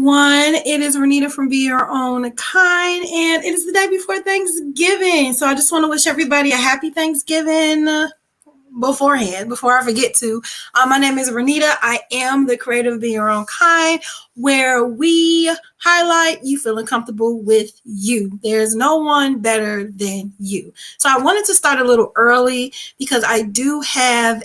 everyone. It is Renita from Be Your Own Kind, and it is the day before Thanksgiving. So I just want to wish everybody a happy Thanksgiving beforehand, before I forget to. My name is Renita. I am the creator of Be Your Own Kind, where we highlight you feeling comfortable with you. There's no one better than you. So I wanted to start a little early because I do have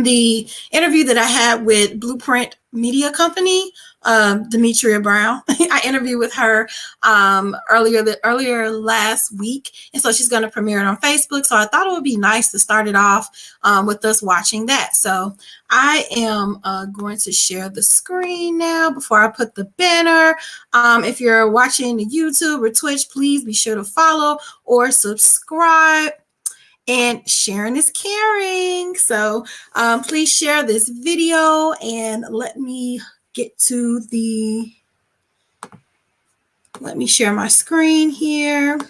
the interview that I had with Blueprint Media Company, Demetria Brown. I interviewed with her earlier last week, and so she's going to premiere it on Facebook. So I thought it would be nice to start it off with us watching that. So I am going to share the screen now before I put the banner. If you're watching the YouTube or Twitch, please be sure to follow or subscribe. And sharing is caring. So please share this video and let me share my screen here.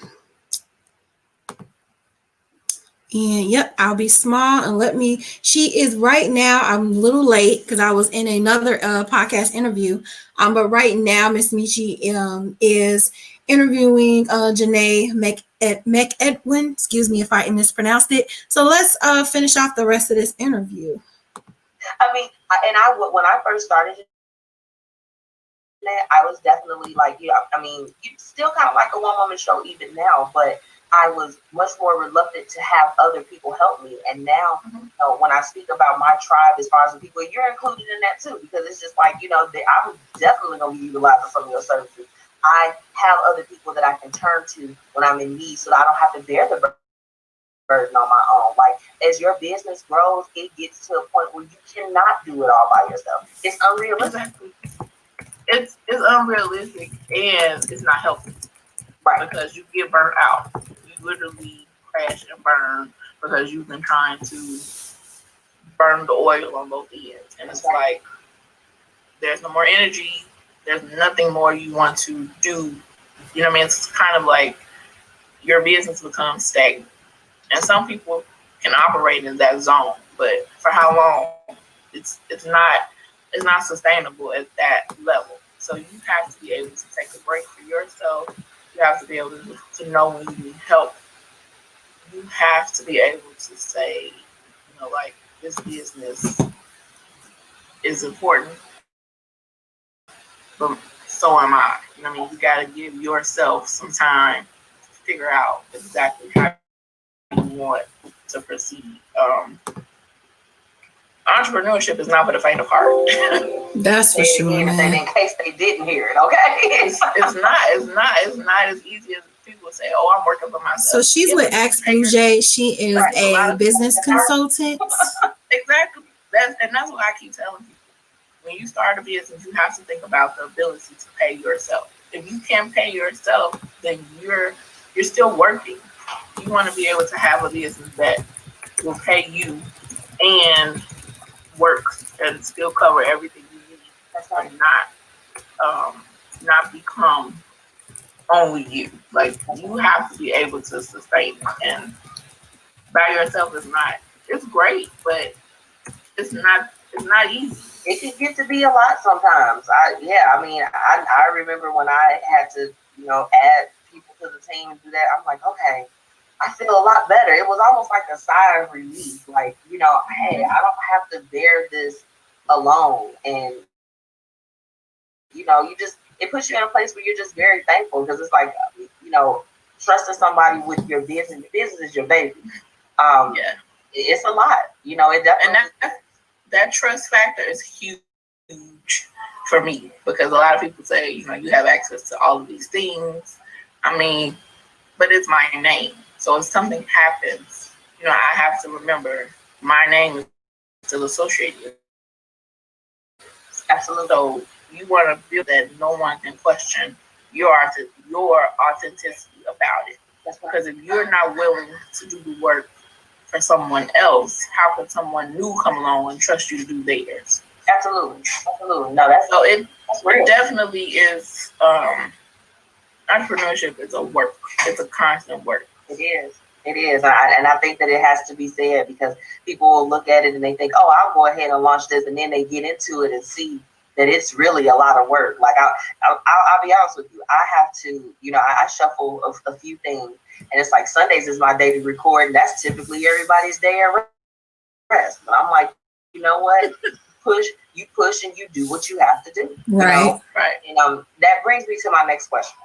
And yep, I'll be small and she is right now, I'm a little late because I was in another podcast interview. But right now, Miss Michi is interviewing Janae McEdwin. Excuse me if I mispronounced it. So let's finish off the rest of this interview. When I first started that, I was definitely like, you still kind of like a one-woman show even now, but I was much more reluctant to have other people help me. And now, when I speak about my tribe, as far as the people, you're included in that too, because it's just like, I'm definitely going to be utilizing some of your services. I have other people that I can turn to when I'm in need, so that I don't have to bear the burden on my own. Like, as your business grows, it gets to a point where you cannot do it all by yourself. It's unrealistic. Exactly. It's unrealistic, and it's not healthy. Right. Because you get burnt out. You literally crash and burn because you've been trying to burn the oil on both ends. And it's like, there's no more energy. There's nothing more you want to do. You know what I mean? It's kind of like your business becomes stagnant. And some people can operate in that zone, but for how long? It's not sustainable at that level. So you have to be able to take a break for yourself. You have to be able to know when you need help. You have to be able to say, like, this business is important, but so am I. You know what I mean? You got to give yourself some time to figure out exactly how you want to proceed. Entrepreneurship is not for the faint of heart. That's for sure, man. In case they didn't hear it, okay? It's not as easy as people say. Oh, I'm working for myself. So she's with Ask Bougie. She is a business consultant. Exactly. That's what I keep telling people. When you start a business, you have to think about the ability to pay yourself. If you can't pay yourself, then you're still working. You want to be able to have a business that will pay you and work and still cover everything you need. That's why not become only you. Like, you have to be able to sustain it. And by yourself it's great, but it's not easy. It can get to be a lot sometimes. I remember when I had to, add people to the team and do that. I'm like, okay, I feel a lot better. It was almost like a sigh of relief. Like, hey, I don't have to bear this alone. And, it puts you in a place where you're just very thankful, because it's like, trusting somebody with your business. Your business is your baby. It's a lot. It definitely. And that trust factor is huge for me, because a lot of people say, you have access to all of these things. But it's my name. So if something happens, I have to remember my name is still associated with it. Absolutely. So you want to feel that no one can question your authenticity about it. That's because if you're not willing to do the work for someone else, how can someone new come along and trust you to do theirs? Absolutely. No, it definitely is. Entrepreneurship is a work. It's a constant work. It is. And I think that it has to be said, because people will look at it and they think, oh, I'll go ahead and launch this. And then they get into it and see that it's really a lot of work. Like I'll be honest with you, I have to, I shuffle a few things, and it's like Sundays is my day to record, and that's typically everybody's day of rest. But I'm like, you know what? push and you do what you have to do. Right. Right. And that brings me to my next question.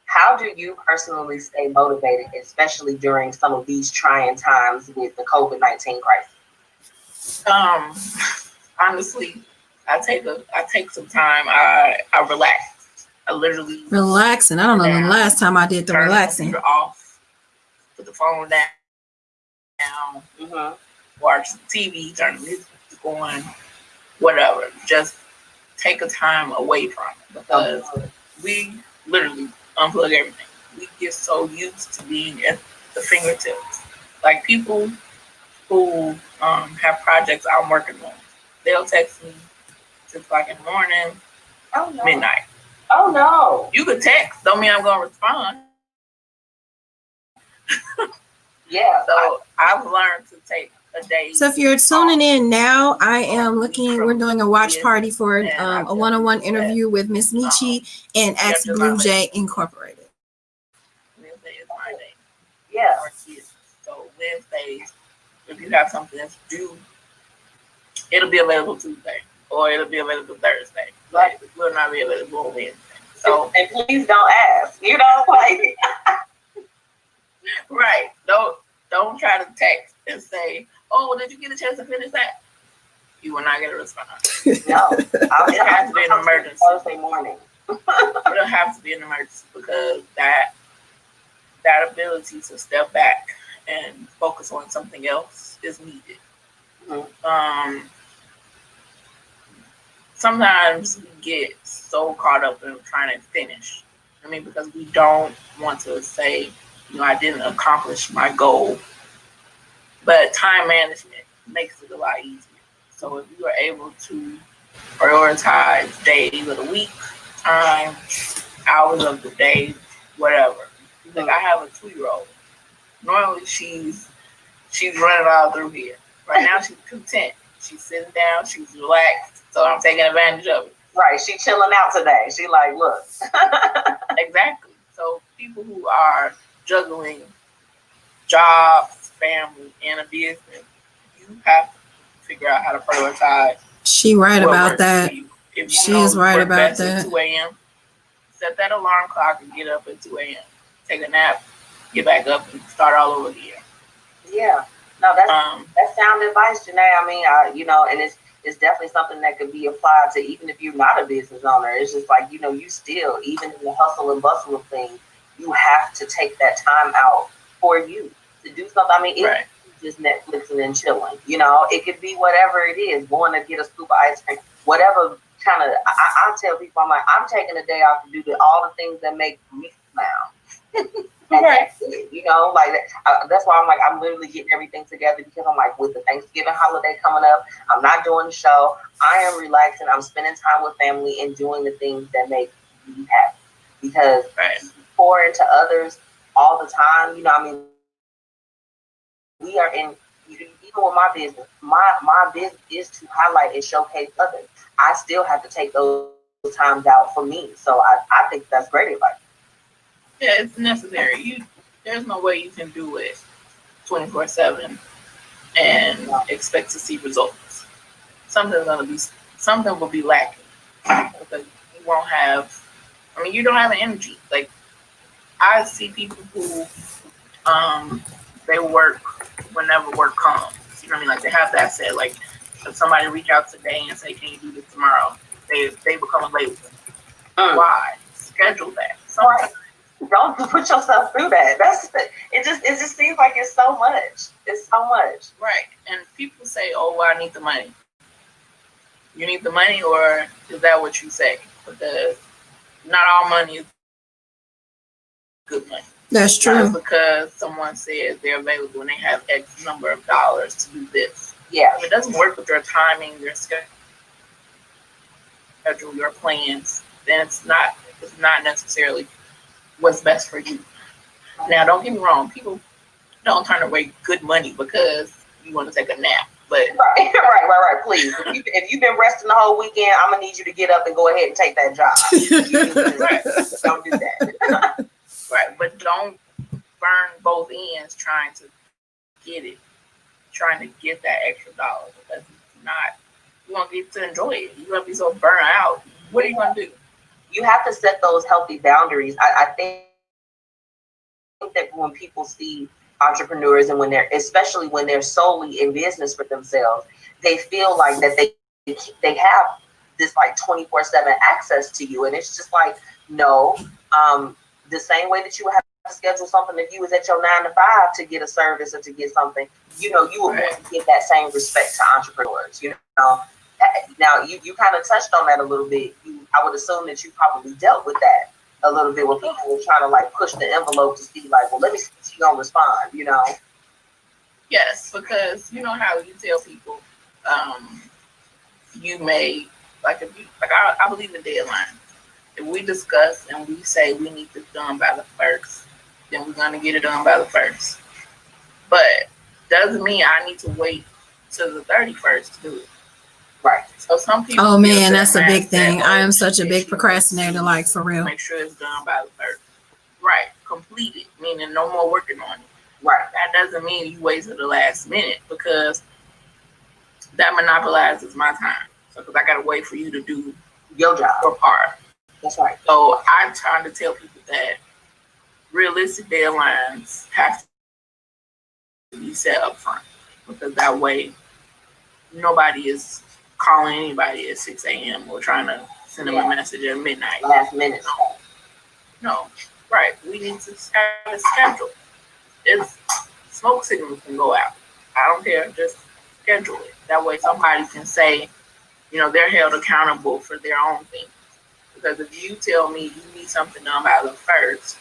How do you personally stay motivated, especially during some of these trying times with the COVID-19 crisis? Honestly, I take some time. I relax. I literally Relaxing. I don't know the last time I did the turn relaxing. the computer off, put the phone down, watch the TV, turn the music on, whatever. Just take a time away from it, because we literally unplug everything. We get so used to being at the fingertips. Like people who have projects I'm working on, they'll text me 6 o'clock in the morning, midnight. Oh no! You could text, don't mean I'm gonna respond. Yeah. So I've learned to take a day. So if you're tuning in now, I am we're doing a watch party for a one-on-one interview with Miss Michi and X Blue Jay Incorporated. Wednesday is my day. Yeah. So Wednesdays, if you have something that's due, it'll be available Tuesday or it'll be available Thursday. Like it will not be available on Wednesday. So and please don't ask. Like right. Don't try to text and say, "Oh, did you get a chance to finish that?" You will not get a response. No, it has to be an emergency. Thursday morning. It'll have to be an emergency, because that ability to step back and focus on something else is needed. Mm-hmm. Sometimes we get so caught up in trying to finish. Because we don't want to say, I didn't accomplish my goal. But time management makes it a lot easier. So if you are able to prioritize days of the week, time, hours of the day, whatever. Like I have a 2-year-old. Normally she's running all through here. Right now she's content. She's sitting down, she's relaxed. So I'm taking advantage of it. Right, she chilling out today. She like, look. Exactly. So people who are juggling jobs, family, and a business, you have to figure out how to prioritize. She right about that. She is right about that. At 2 a.m., set that alarm clock and get up at 2 a.m. Take a nap, get back up, and start all over again. Yeah. No, that's sound advice, Janae. And it's definitely something that could be applied to even if you're not a business owner. It's just like, you still, even in the hustle and bustle of things, you have to take that time out for you to do something. It's just Netflixing and chilling. It could be whatever it is, going to get a scoop of ice cream, whatever kind of, I tell people, I'm like, I'm taking a day off to do all the things that make me smile. That's it, like that's why I'm like, I'm literally getting everything together, because I'm like, with the Thanksgiving holiday coming up, I'm not doing the show. I am relaxing. I'm spending time with family and doing the things that make me happy, because pour into others all the time. We are in, even with my business, my business is to highlight and showcase others. I still have to take those times out for me. So I think that's great advice. Yeah, it's necessary. There's no way you can do it 24/7 and expect to see results. Something will be lacking, because you won't have. You don't have an energy. Like I see people who, they work whenever work comes. You know what I mean? Like they have that set. Like if somebody reach out today and say, "Can you do this tomorrow?" They become available. Why? Schedule that. Don't put yourself through that. It just seems like it's so much. It's so much. Right. And people say, "Oh, well, I need the money." You need the money, or is that what you say? Because not all money is good money. That's true. Just because someone says they're available and they have X number of dollars to do this. Yeah. If it doesn't work with your timing, your schedule, your plans, then it's not necessarily what's best for you. Now, don't get me wrong. People don't turn away good money because you want to take a nap. But right. Please, if you've been resting the whole weekend, I'm gonna need you to get up and go ahead and take that job. Don't do that. Right, but don't burn both ends trying to get that extra dollar, because it's not, you won't get to enjoy it. You're gonna be so burnt out. What are you gonna do? You have to set those healthy boundaries. I think that when people see entrepreneurs and especially when they're solely in business for themselves, they feel like that they have this like 24/7 access to you, and it's just like, no. The same way that you would have to schedule something if you was at your 9 to 5 to get a service or to get something, you would want to give that same respect to entrepreneurs. Now you kind of touched on that a little bit. I would assume that you probably dealt with that a little bit, when people were trying to like push the envelope to see like, well, let me see if she's gonna respond. Yes, because you know how you tell people, you may I believe in deadlines. If we discuss and we say we need this done by the 1st, then we're gonna get it done by the 1st. But doesn't mean I need to wait till the 31st to do it. Right. So some people. Oh man, that's a big thing. I am such a big procrastinator, like for real. Make sure it's done by the 1st. Right. Complete it, meaning no more working on it. Right. That doesn't mean you wait till the last minute, because that monopolizes my time. So because I gotta wait for you to do your job, your part. That's right. So I'm trying to tell people that realistic deadlines have to be set up front, because that way nobody is calling anybody at 6 a.m. or trying to send them a message at midnight. Last minute. No. Right. We need to have a schedule. It's smoke signals can go out. I don't care. Just schedule it. That way somebody can say, they're held accountable for their own things. Because if you tell me you need something done by the 1st,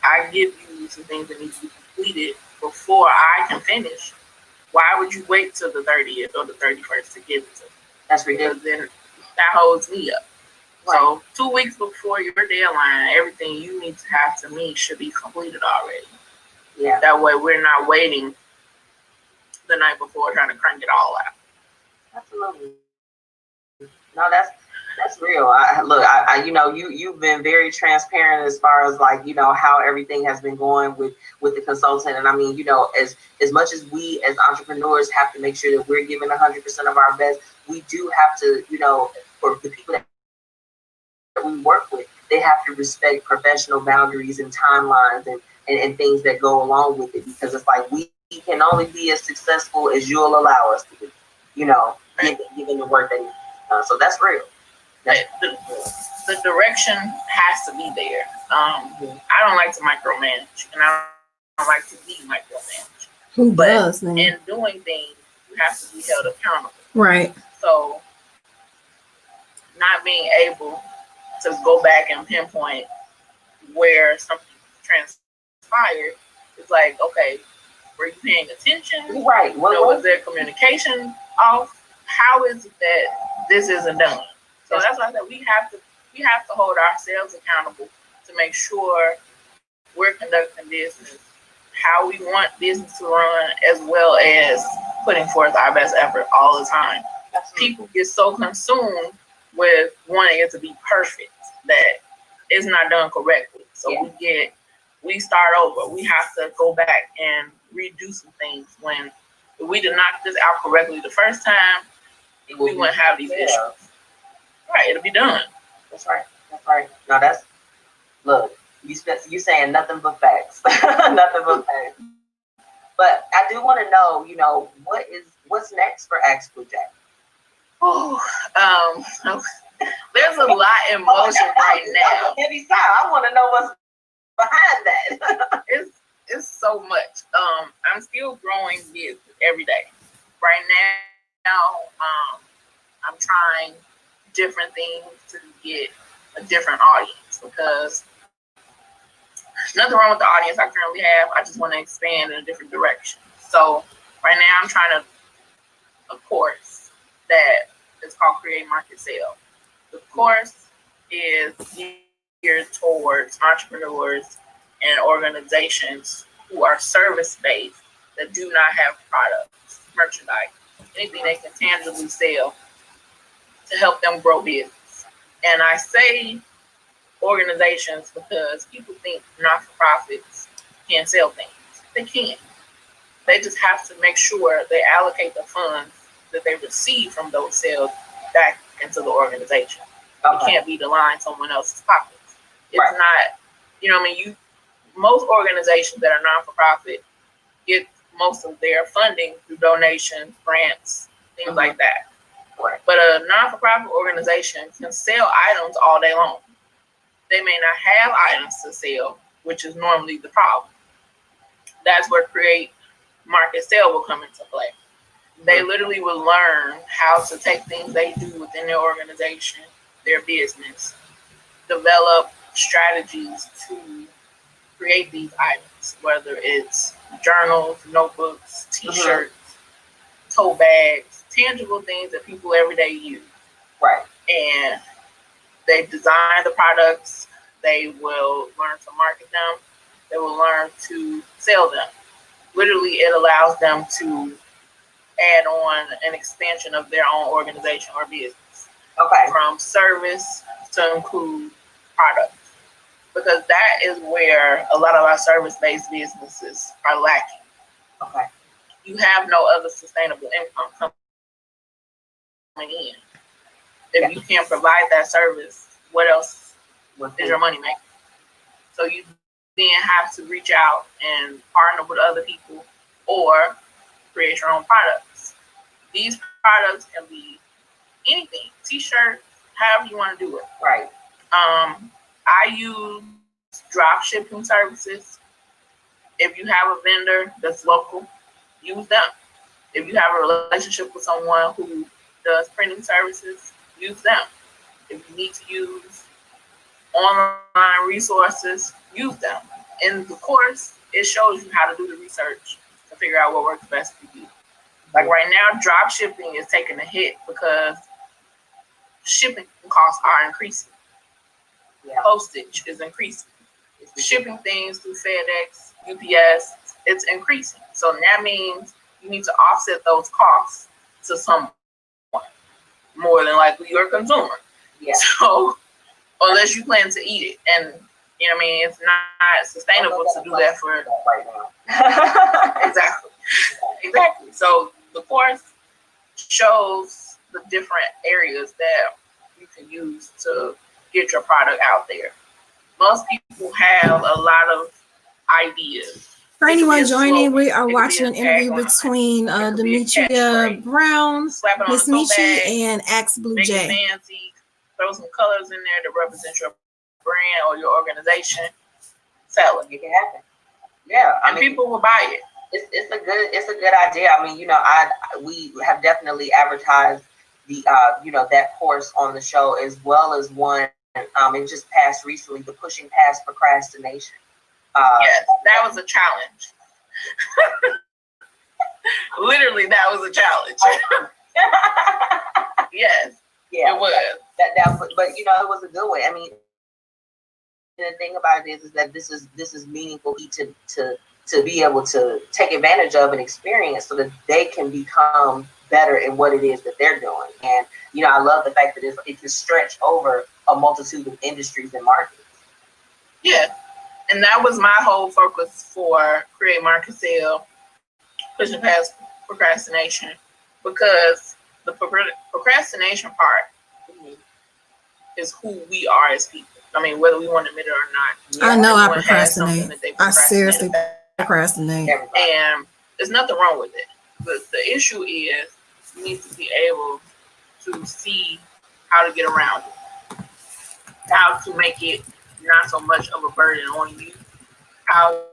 I give you some things that need to be completed before I can finish. Why would you wait till the 30th or the 31st to give it to me? That's ridiculous. Because then that holds me up. Right. So 2 weeks before your deadline, everything you need to have to me should be completed already. Yeah. That way we're not waiting the night before trying to crank it all out. Absolutely. No, that's real. You've been very transparent as far as like, how everything has been going with the consultant. And I mean, as much as we as entrepreneurs have to make sure that we're giving 100% of our best, we do have to, for the people that we work with, they have to respect professional boundaries and timelines and things that go along with it, because it's like we can only be as successful as you'll allow us to be, given the work that you do. So that's real. The direction has to be there. I don't like to micromanage, and I don't like to be micromanaged. Who does? In doing things, you have to be held accountable. Right. So, not being able to go back and pinpoint where something transpired, it's like, okay, were you paying attention? Right. Was there communication off? How is it that this isn't done? So that's why I said we have to hold ourselves accountable to make sure we're conducting business how we want business to run, as well as putting forth our best effort all the time. Absolutely. People get so consumed with wanting it to be perfect that it's not done correctly. So we start over. We have to go back and redo some things. When we did knock this out correctly the first time, we wouldn't have these issues. Right, it'll be done. That's right. No, look, you saying nothing but facts. Nothing but facts. But I do want to know, what's next for Ask Blue Jack? Oh, there's a lot in motion right now. Heavy sound. I want to know what's behind that. It's so much. I'm still growing business every day. Right now, I'm trying different things to get a different audience, because nothing wrong with the audience I currently have. I just want to expand in a different direction. So right now I'm trying a course that is called Create Market Sell. The course is geared towards entrepreneurs and organizations who are service-based that do not have products, merchandise. anything they can tangibly sell to help them grow business. And I say organizations because people think not-for-profits can't sell things. They can. They just have to make sure they allocate the funds that they receive from those sales back into the organization. It can't be to line someone else's pockets. It's not, most organizations that are non-for-profit get most of their funding through donations, grants, things like that. Right. But a non-for-profit organization can sell items all day long. They may not have items to sell, which is normally the problem. That's where create, market, sell will come into play. They literally will learn how to take things they do within their organization, their business, develop strategies to create these items, whether it's journals, notebooks, t-shirts, tote bags, tangible things that people every day use. Right. And they design the products, they will learn to market them, they will learn to sell them. Literally, it allows them to add on an expansion of their own organization or business. Okay. From service to include products. Because that is where a lot of our service-based businesses are lacking. Okay. You have no other sustainable income coming in. If you can't provide that service, what else is your money making? So you then have to reach out and partner with other people or create your own products. These products can be anything, t-shirt, however you want to do it. Right. I use drop shipping services. If you have a vendor that's local, use them. If you have a relationship with someone who does printing services, use them. If you need to use online resources, use them. In the course, it shows you how to do the research to figure out what works best for you. Like right now, drop shipping is taking a hit because shipping costs are increasing. Yeah. Postage is increasing. Shipping things through FedEx, UPS, it's increasing. So that means you need to offset those costs to someone. More than likely you're a consumer. Yeah. So unless you plan to eat it. And it's not sustainable to do that for right now. Exactly. So the course shows the different areas that you can use to get your product out there. Most people have a lot of ideas. For anyone joining, we are watching an interview between Demetria Brown, Miss Michi, and Axe Blue Jay. Fancy, throw some colors in there to represent your brand or your organization. Sell it. It can happen. Yeah, and people will buy it. It's a good idea. We have definitely advertised the that course on the show, as well as one it just passed recently, the Pushing Past Procrastination. Yes, that was a challenge. Literally, that was a challenge. Yes, yeah, it was. But it was a good way. The thing about it is that this is meaningful to be able to take advantage of and experience, so that they can become better in what it is that they're doing. And I love the fact that it can stretch over a multitude of industries and markets. Yeah. And that was my whole focus for Create, Market, Sell, Pushing Past Procrastination, because the procrastination part is who we are as people. Whether we want to admit it or not. I know I procrastinate. I seriously procrastinate. And there's nothing wrong with it. But the issue is you need to be able to see how to get around it, how to make it not so much of a burden on you, how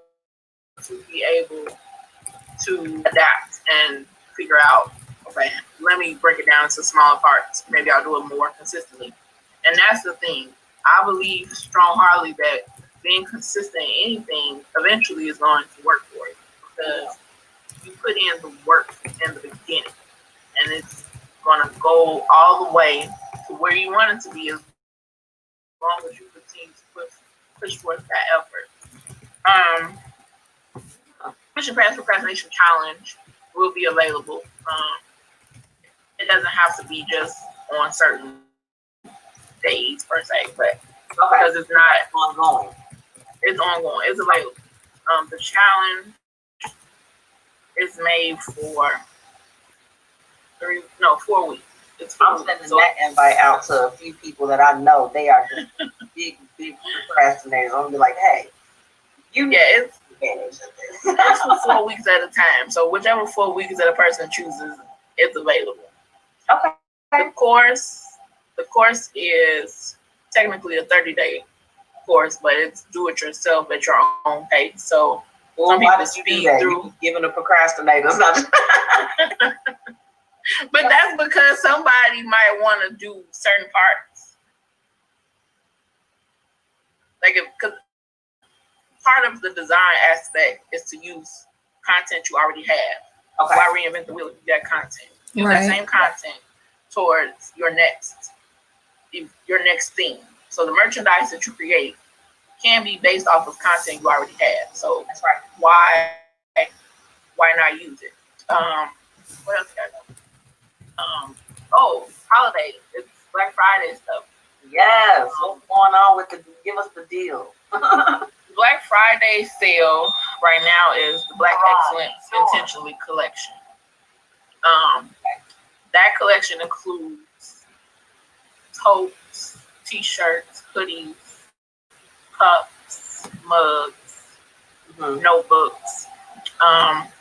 to be able to adapt and figure out, okay, let me break it down into smaller parts. Maybe I'll do it more consistently. And that's the thing. I believe strong-heartedly that being consistent in anything eventually is going to work for you, because you put in the work in the beginning, and it's going to go all the way to where you want it to be, as long as you continue to push towards that effort. Pushing Past Procrastination Challenge will be available it doesn't have to be just on certain days per se, but because it's not ongoing. It's ongoing. It's available. The challenge is made for 4 weeks. I'm sending that invite out to a few people that I know. They are just big procrastinators. I'm gonna be like, hey, it's for 4 weeks at a time. So whichever 4 weeks that a person chooses, it's available. Okay. The course is technically a 30-day course, but it's do it yourself at your own pace. So some people speed through giving the procrastinators. But that's because somebody might want to do certain parts. Because part of the design aspect is to use content you already have. Okay. Why reinvent the wheel if you got content? Use that same content towards your next theme. So the merchandise that you create can be based off of content you already have. So that's right. Why not use it? What else got? Holiday. It's Black Friday stuff. Yes. What's going on with give us the deal? Black Friday sale right now is the Black Excellence Intentionally collection. That collection includes totes, t-shirts, hoodies, cups, mugs, notebooks.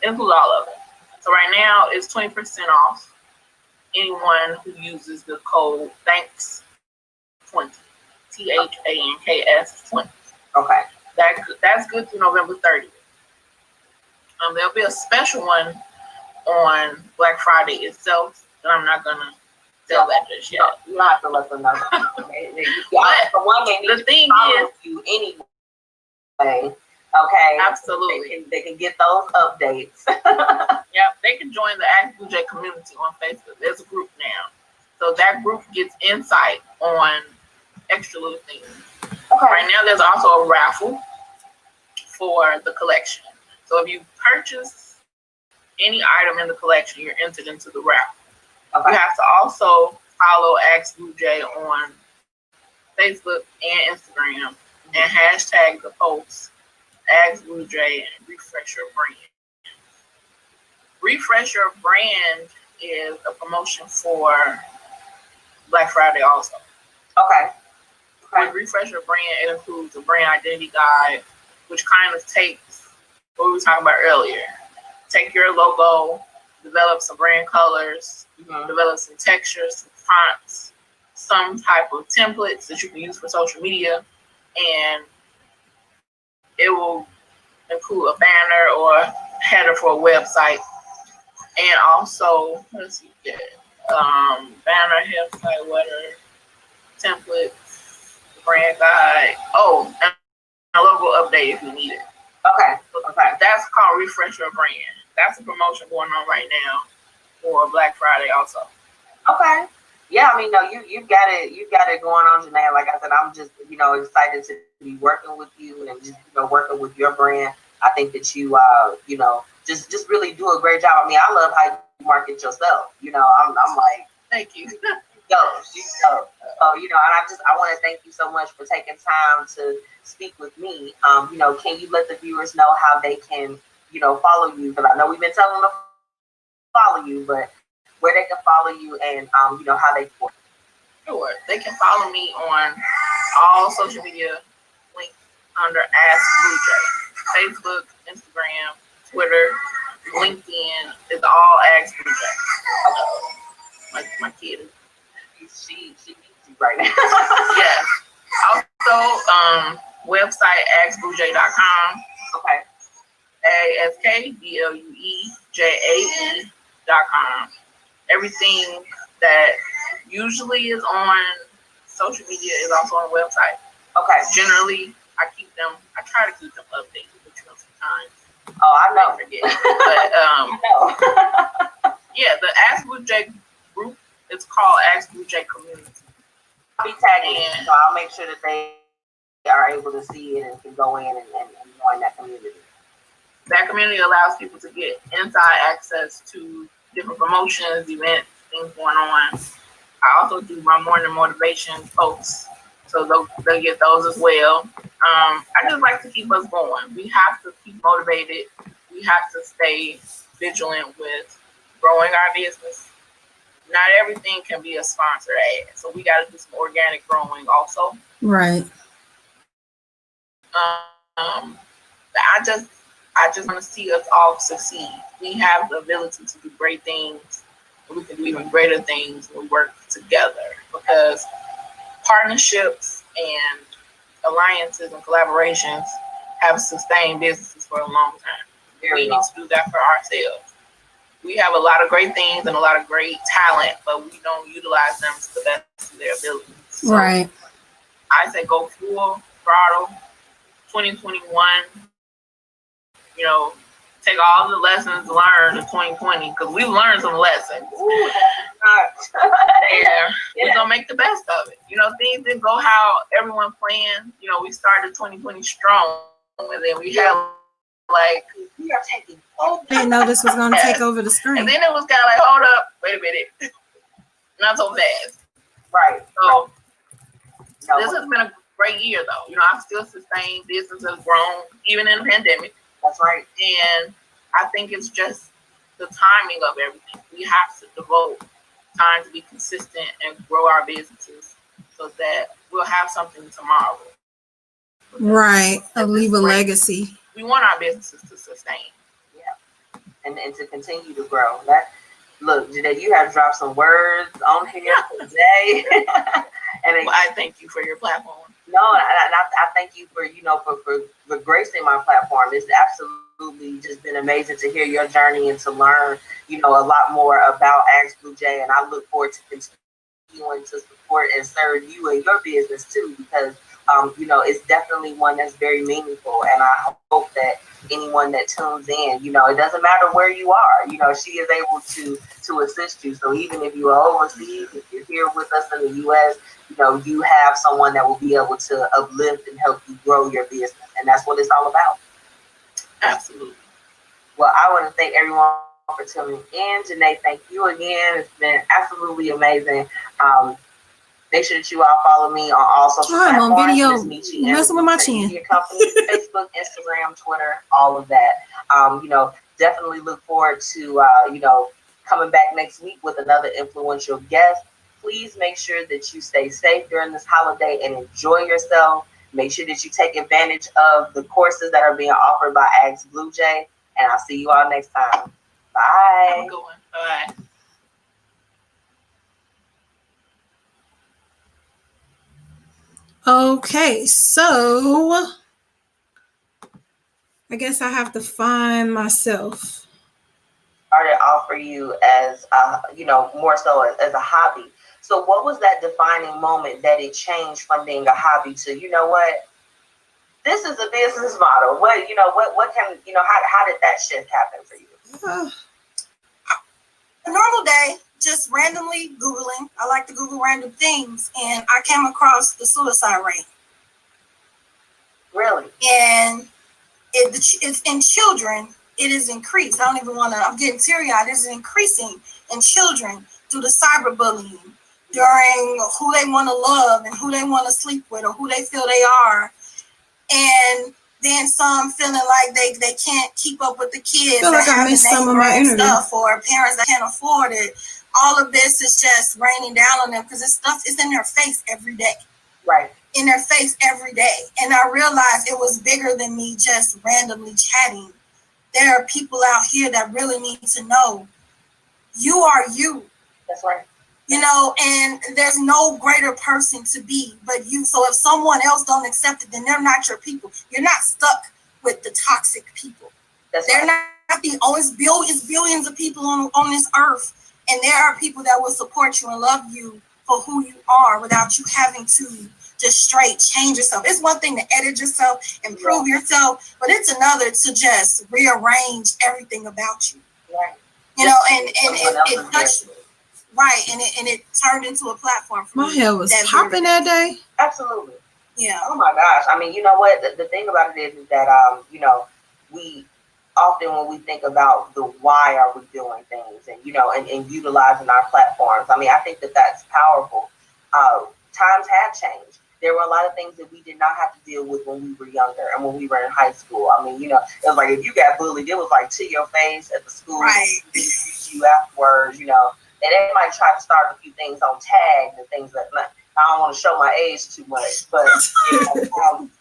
It includes all of it. So right now it's 20% off anyone who uses the code THANKS20. THANKS 20. Okay. That's good through November 30th. There'll be a special one on Black Friday itself, and I'm not gonna tell that just yet. You don't have to let them know. The thing is, you anyway. Okay. Absolutely. They can get those updates. Yep, they can join the Ask Blue Jay community on Facebook. There's a group now. So that group gets insight on extra little things. Okay. Right now there's also a raffle for the collection. So if you purchase any item in the collection, you're entered into the raffle. Okay. You have to also follow Ask Blue Jay on Facebook and Instagram and hashtag the post Ask Blue Jay and refresh your brand. Refresh Your Brand is a promotion for Black Friday also. Okay. With Refresh Your Brand, it includes a brand identity guide, which kind of takes what we were talking about earlier. Take your logo, develop some brand colors, develop some textures, some fonts, some type of templates that you can use for social media, and it will include a banner or header for a website. And also, let's see, banner, website, whatever, templates, brand guide. Oh, and a logo update if you need it. Okay. That's called Refresh Your Brand. That's a promotion going on right now for Black Friday also. Okay. Yeah, I mean, no, you got it going on, Janae. Like I said, I'm just, excited to be working with you and just, working with your brand. I think that you, just really do a great job. I mean, I love how you market yourself. I'm like, thank you. Go. So, and I want to thank you so much for taking time to speak with me. Can you let the viewers know how they can, follow you? Because I know we've been telling them to follow you, but where they can follow you and, how they can. Sure. They can follow me on all social media links under Ask Blue Jay. Facebook, Instagram, Twitter, LinkedIn. It's all Ask Blue Jay. My kid is. She needs you right now. Yes. Also, website askbluejay.com. Okay. AskBlueJae.com. Everything that usually is on social media is also on the website. Okay. Generally, I try to keep them updated, but sometimes. Oh, I know. Forget. But yeah, the Ask Blue Jay group, it's called Ask Blue Jay Community. I'll be tagging it, so I'll make sure that they are able to see it and can go in and join that community. That community allows people to get inside access to different promotions, events, things things going on. I also do my morning motivation posts, so they'll get those as well. I just like to keep us going. We have to keep motivated. We have to stay vigilant with growing our business. Not everything can be a sponsored ad, so we got to do some organic growing also. Right. I just want to see us all succeed. We have the ability to do great things. We can do even greater things when we work together, because partnerships and alliances and collaborations have sustained businesses for a long time. We need to do that for ourselves. We have a lot of great things and a lot of great talent, but we don't utilize them to the best of their abilities. So right. I say go full throttle. 2021, take all the lessons learned in 2020, because we've learned some lessons. Ooh, yeah, we're gonna make the best of it. Things didn't go how everyone planned. We started 2020 strong, and then we had we are taking over. I didn't know this was going to take over the screen. And then it was kind of like, hold up, wait a minute, not so fast. Right. So this has been a great year, though. I've still sustained. Business has grown even in the pandemic. That's right. And I think it's just the timing of everything. We have to devote time to be consistent and grow our businesses so that we'll have something tomorrow. Right. Leave a legacy. We want our businesses to sustain. Yeah. And to continue to grow. Look, Janae, you have dropped some words on here today. And I thank you for your platform. No, I thank you for for gracing my platform. It's absolutely just been amazing to hear your journey and to learn a lot more about Ask Blue Jay, and I look forward to continuing to support and serve you and your business too, because it's definitely one that's very meaningful, and I hope that anyone that tunes in, it doesn't matter where you are, she is able to assist you. So even if you are overseas, if you're here with us in the U.S., you have someone that will be able to uplift and help you grow your business. And that's what it's all about. Absolutely. Well, I want to thank everyone for tuning in. Janae, thank you again. It's been absolutely amazing. Make sure that you all follow me on all social platforms. On video, messing with my chin. Company, Facebook, Instagram, Twitter, all of that. Definitely look forward to, coming back next week with another influential guest. Please make sure that you stay safe during this holiday and enjoy yourself. Make sure that you take advantage of the courses that are being offered by Ask Blue Jay. And I'll see you all next time. Bye. Have a good one. Bye. Okay, so I guess I have to find myself. Started offer you as more so as a hobby. So what was that defining moment that it changed from being a hobby to, this is a business model? What can, how did that shift happen for you? A normal day, just randomly Googling. I like to Google random things, and I came across the suicide rate. Really? And it's in children, it is increased. I don't even want to, I'm getting teary-eyed. It's increasing in children due to cyberbullying, during who they want to love and who they want to sleep with or who they feel they are. And then some feeling like they can't keep up with the kids. I feel like I missed some of my interview. Stuff, or parents that can't afford it. All of this is just raining down on them because this stuff is in their face every day. Right. In their face every day. And I realized it was bigger than me just randomly chatting. There are people out here that really need to know you are you. That's right. And there's no greater person to be but you. So if someone else don't accept it, then they're not your people. You're not stuck with the toxic people. They're not the only billions of people on this earth. And there are people that will support you and love you for who you are without you having to just straight change yourself. It's one thing to edit yourself, improve yourself, but it's another to just rearrange everything about you. Right. And it touched me. Right, and it turned into a platform for me. My hair was popping that day. Absolutely. Yeah. Oh my gosh. I mean, you know what? The thing about it is that we often when we think about the why are we doing things and, and utilizing our platforms, I mean, I think that that's powerful. Times have changed. There were a lot of things that we did not have to deal with when we were younger and when we were in high school. I mean, it was like if you got bullied, it was like to your face at the school, Right. You afterwards, and they might try to start a few things on tags and things like that. I don't want to show my age too much, but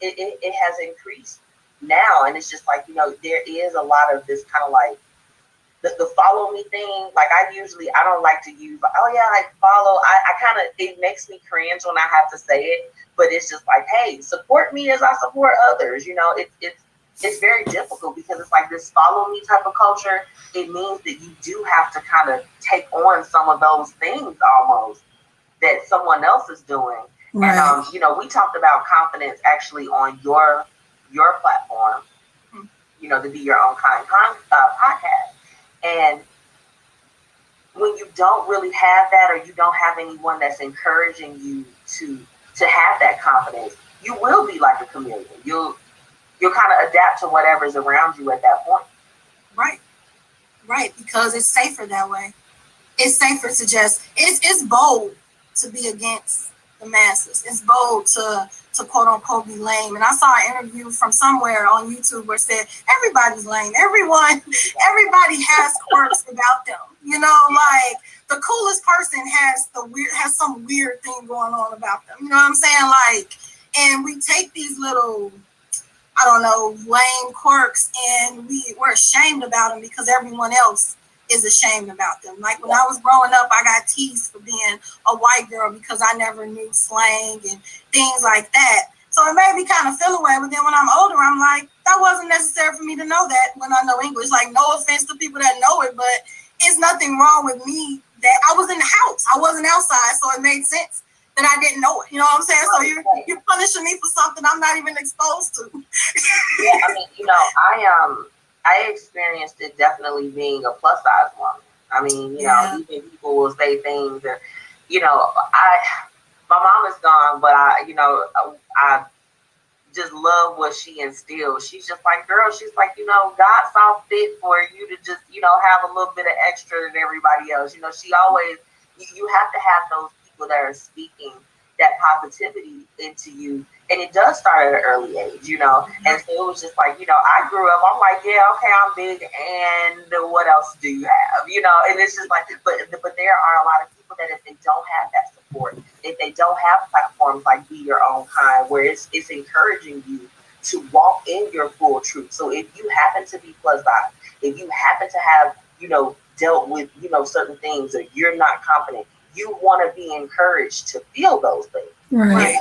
it has increased now, and it's just like there is a lot of this kind of like the follow me thing. Like I don't like to use like follow. I kind of, it makes me cringe when I have to say it, but it's just like, hey, support me as I support others. It's very difficult because it's like this follow me type of culture. It means that you do have to kind of take on some of those things almost that someone else is doing. Right. And we talked about confidence actually on your platform, to be your own kind podcast. And when you don't really have that, or you don't have anyone that's encouraging you to have that confidence, you will be like a chameleon. You'll kind of adapt to whatever's around you at that point. Right, because it's safer that way. It's safer to just, it's bold to be against the masses. It's bold to quote unquote be lame. And I saw an interview from somewhere on YouTube where it said everybody's lame. Everybody has quirks about them. Like the coolest person has some weird thing going on about them. You know what I'm saying? Like, and we take these little, I don't know, lame quirks, and we're ashamed about them because everyone else is ashamed about them. Like when I was growing up, I got teased for being a white girl because I never knew slang and things like that. So it made me kind of feel away. But then when I'm older, I'm like, that wasn't necessary for me to know that when I know English. Like, no offense to people that know it, but it's nothing wrong with me that I was in the house. I wasn't outside, so it made sense that I didn't know it. You know what I'm saying? So you're punishing me for something I'm not even exposed to. Yeah, I mean, I experienced it definitely being a plus size woman. I mean, even people will say things that, my mom is gone, but I just love what she instilled. She's just like, girl, she's like, God saw fit for you to just, have a little bit of extra than everybody else. She always, you have to have those people that are speaking that positivity into you. And it does start at an early age, and so it was just like, I grew up, I'm like, yeah, okay, I'm big, and what else do you have, and it's just like, but there are a lot of people that if they don't have that support, if they don't have platforms like Be Your Own Kind, where it's encouraging you to walk in your full truth. So if you happen to be plus size, if you happen to have, dealt with, certain things, or you're not confident, you want to be encouraged to feel those things. Right.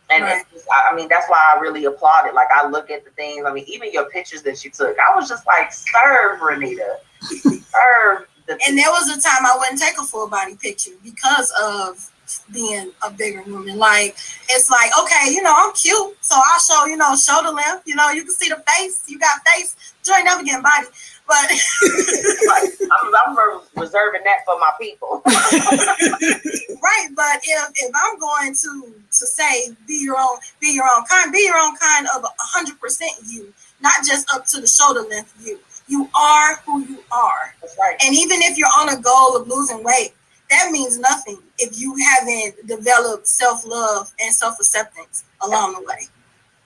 And it's just, I mean, that's why I really applaud it. Like, I look at the things, I mean, even your pictures that you took, I was just like, serve, Renita. Serve. And there was a time I wouldn't take a full body picture because of being a bigger woman. Like, it's like, okay, I'm cute, so I'll show, shoulder length. You can see the face. You got face. You ain't never getting body. But I'm reserving that for my people. Right, but if I'm going to say be your own kind of 100% you, not just up to the shoulder length you. You are who you are. That's right. And even if you're on a goal of losing weight, that means nothing if you haven't developed self-love and self-acceptance along the way.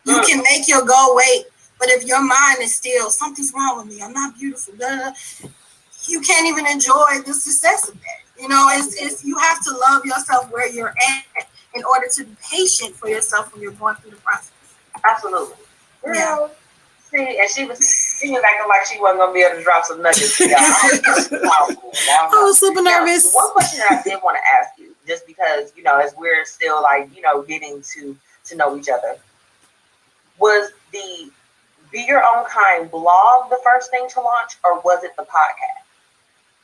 You can make your goal weight, but if your mind is still, something's wrong with me, I'm not beautiful, you can't even enjoy the success of that. It's you have to love yourself where you're at in order to be patient for yourself when you're going through the process. Absolutely. Yeah. See, and she was acting like she wasn't gonna be able to drop some nuggets. I was super nervous. One question that I did want to ask you, just because as we're still like getting to know each other, was the Be Your Own Kind blog the first thing to launch, or was it the podcast?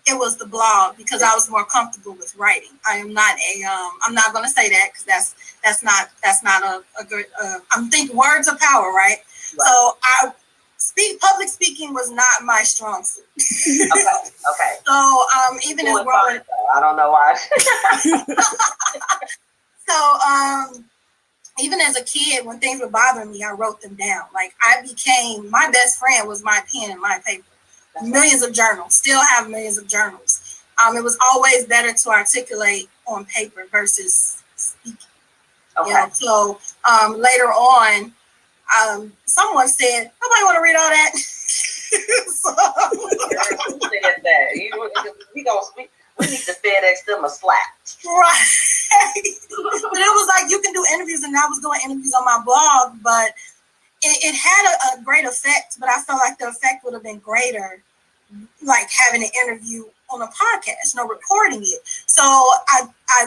It was the blog because I was more comfortable with writing. I'm not going to say that because that's not a good. I'm thinking words of power, right? So public speaking was not my strong suit. Okay. So even as growing, I don't know why. So even as a kid, when things were bothering me, I wrote them down. Like my best friend was my pen and my paper. Millions of journals, still have millions of journals. It was always better to articulate on paper versus speaking. Okay. You know? So later on, someone said, nobody want to read all that. So, who said that? We gonna speak. We need to FedEx them a slap. Right. But it was like, you can do interviews, and I was doing interviews on my blog, but it had a great effect, but I felt like the effect would have been greater, like having an interview on a podcast, recording it. So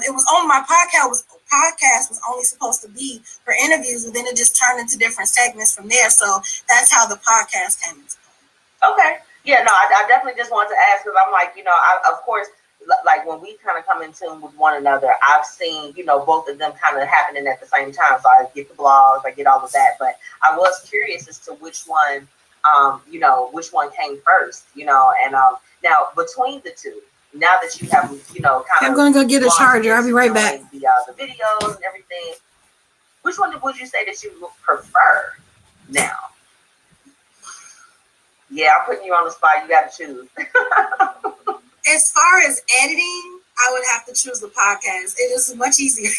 it was on my podcast was only supposed to be for interviews, and then it just turned into different segments from there. So that's how the podcast came into play. Okay. Yeah, no, I definitely just wanted to ask, because I'm like, of course, like when we kind of come in tune with one another, I've seen, both of them kind of happening at the same time. So I get the blogs, I get all of that, but I was curious as to which one, which one came first, and now between the two, now that you have, kind of. I'm going to go get a charger. I'll be right back. The videos and everything, which one would you say that you prefer now? Yeah, I'm putting you on the spot. You got to choose. As far as editing, I would have to choose the podcast. It is much easier.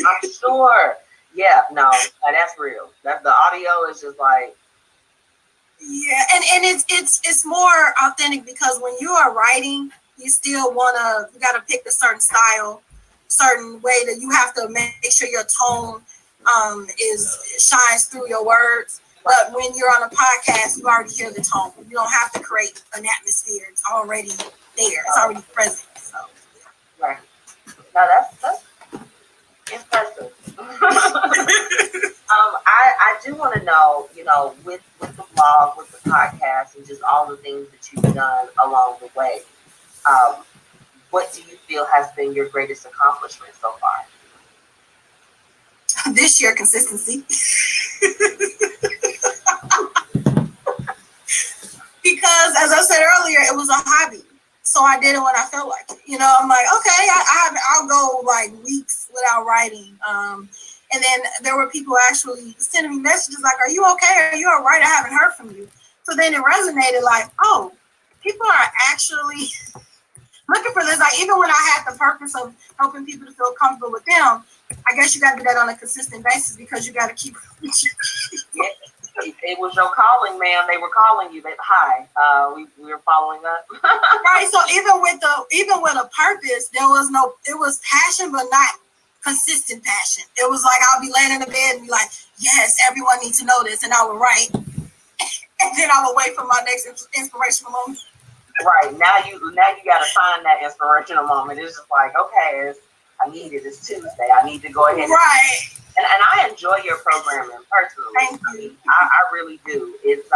I'm sure. Yeah, no, that's real. The audio is just like. Yeah, and it's more authentic, because when you are writing, you still you got to pick a certain style, certain way that you have to make sure your tone shines through your words. But when you're on a podcast, you already hear the tone. You don't have to create an atmosphere. It's already there. It's already present. So. Right. No, that's impressive. I do want to know, with the blog, with the podcast, and just all the things that you've done along the way, what do you feel has been your greatest accomplishment so far? This year, consistency. Because, as I said earlier, it was a hobby. So I did it when I felt like it. I'm like, okay, I'll go like weeks without writing. And then there were people actually sending me messages like, are you okay? Are you all right? I haven't heard from you. So then it resonated like, oh, people are actually looking for this. Like, even when I had the purpose of helping people to feel comfortable with them, I guess you got to do that on a consistent basis, because you got to keep. It was your calling, man. They were calling you. Hi, we were following up. Right. So even with a purpose, it was passion, but not consistent passion. It was like, I'll be laying in the bed and be like, yes, everyone needs to know this, and I would write, and then I would wait for my next inspirational moment. Right. Now you got to find that inspirational moment. It's just like, okay, I need it. It's Tuesday. I need to go ahead. Right. And I enjoy your programming personally. Thank you. I really do. It's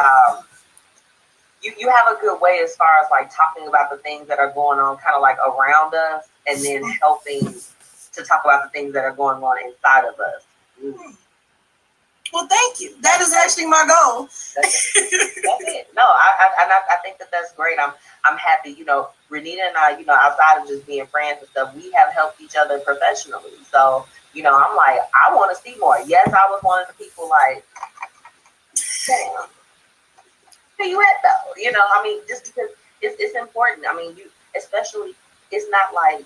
you have a good way as far as like talking about the things that are going on kind of like around us, and then helping to talk about the things that are going on inside of us. Well, thank you. That is actually my goal. That's it. No, I think that's great. I'm happy. Renita and I, outside of just being friends and stuff, we have helped each other professionally. So, I'm like, I want to see more. Yes, I was one of the people like, damn, where you at though? Just because it's important. Especially, it's not like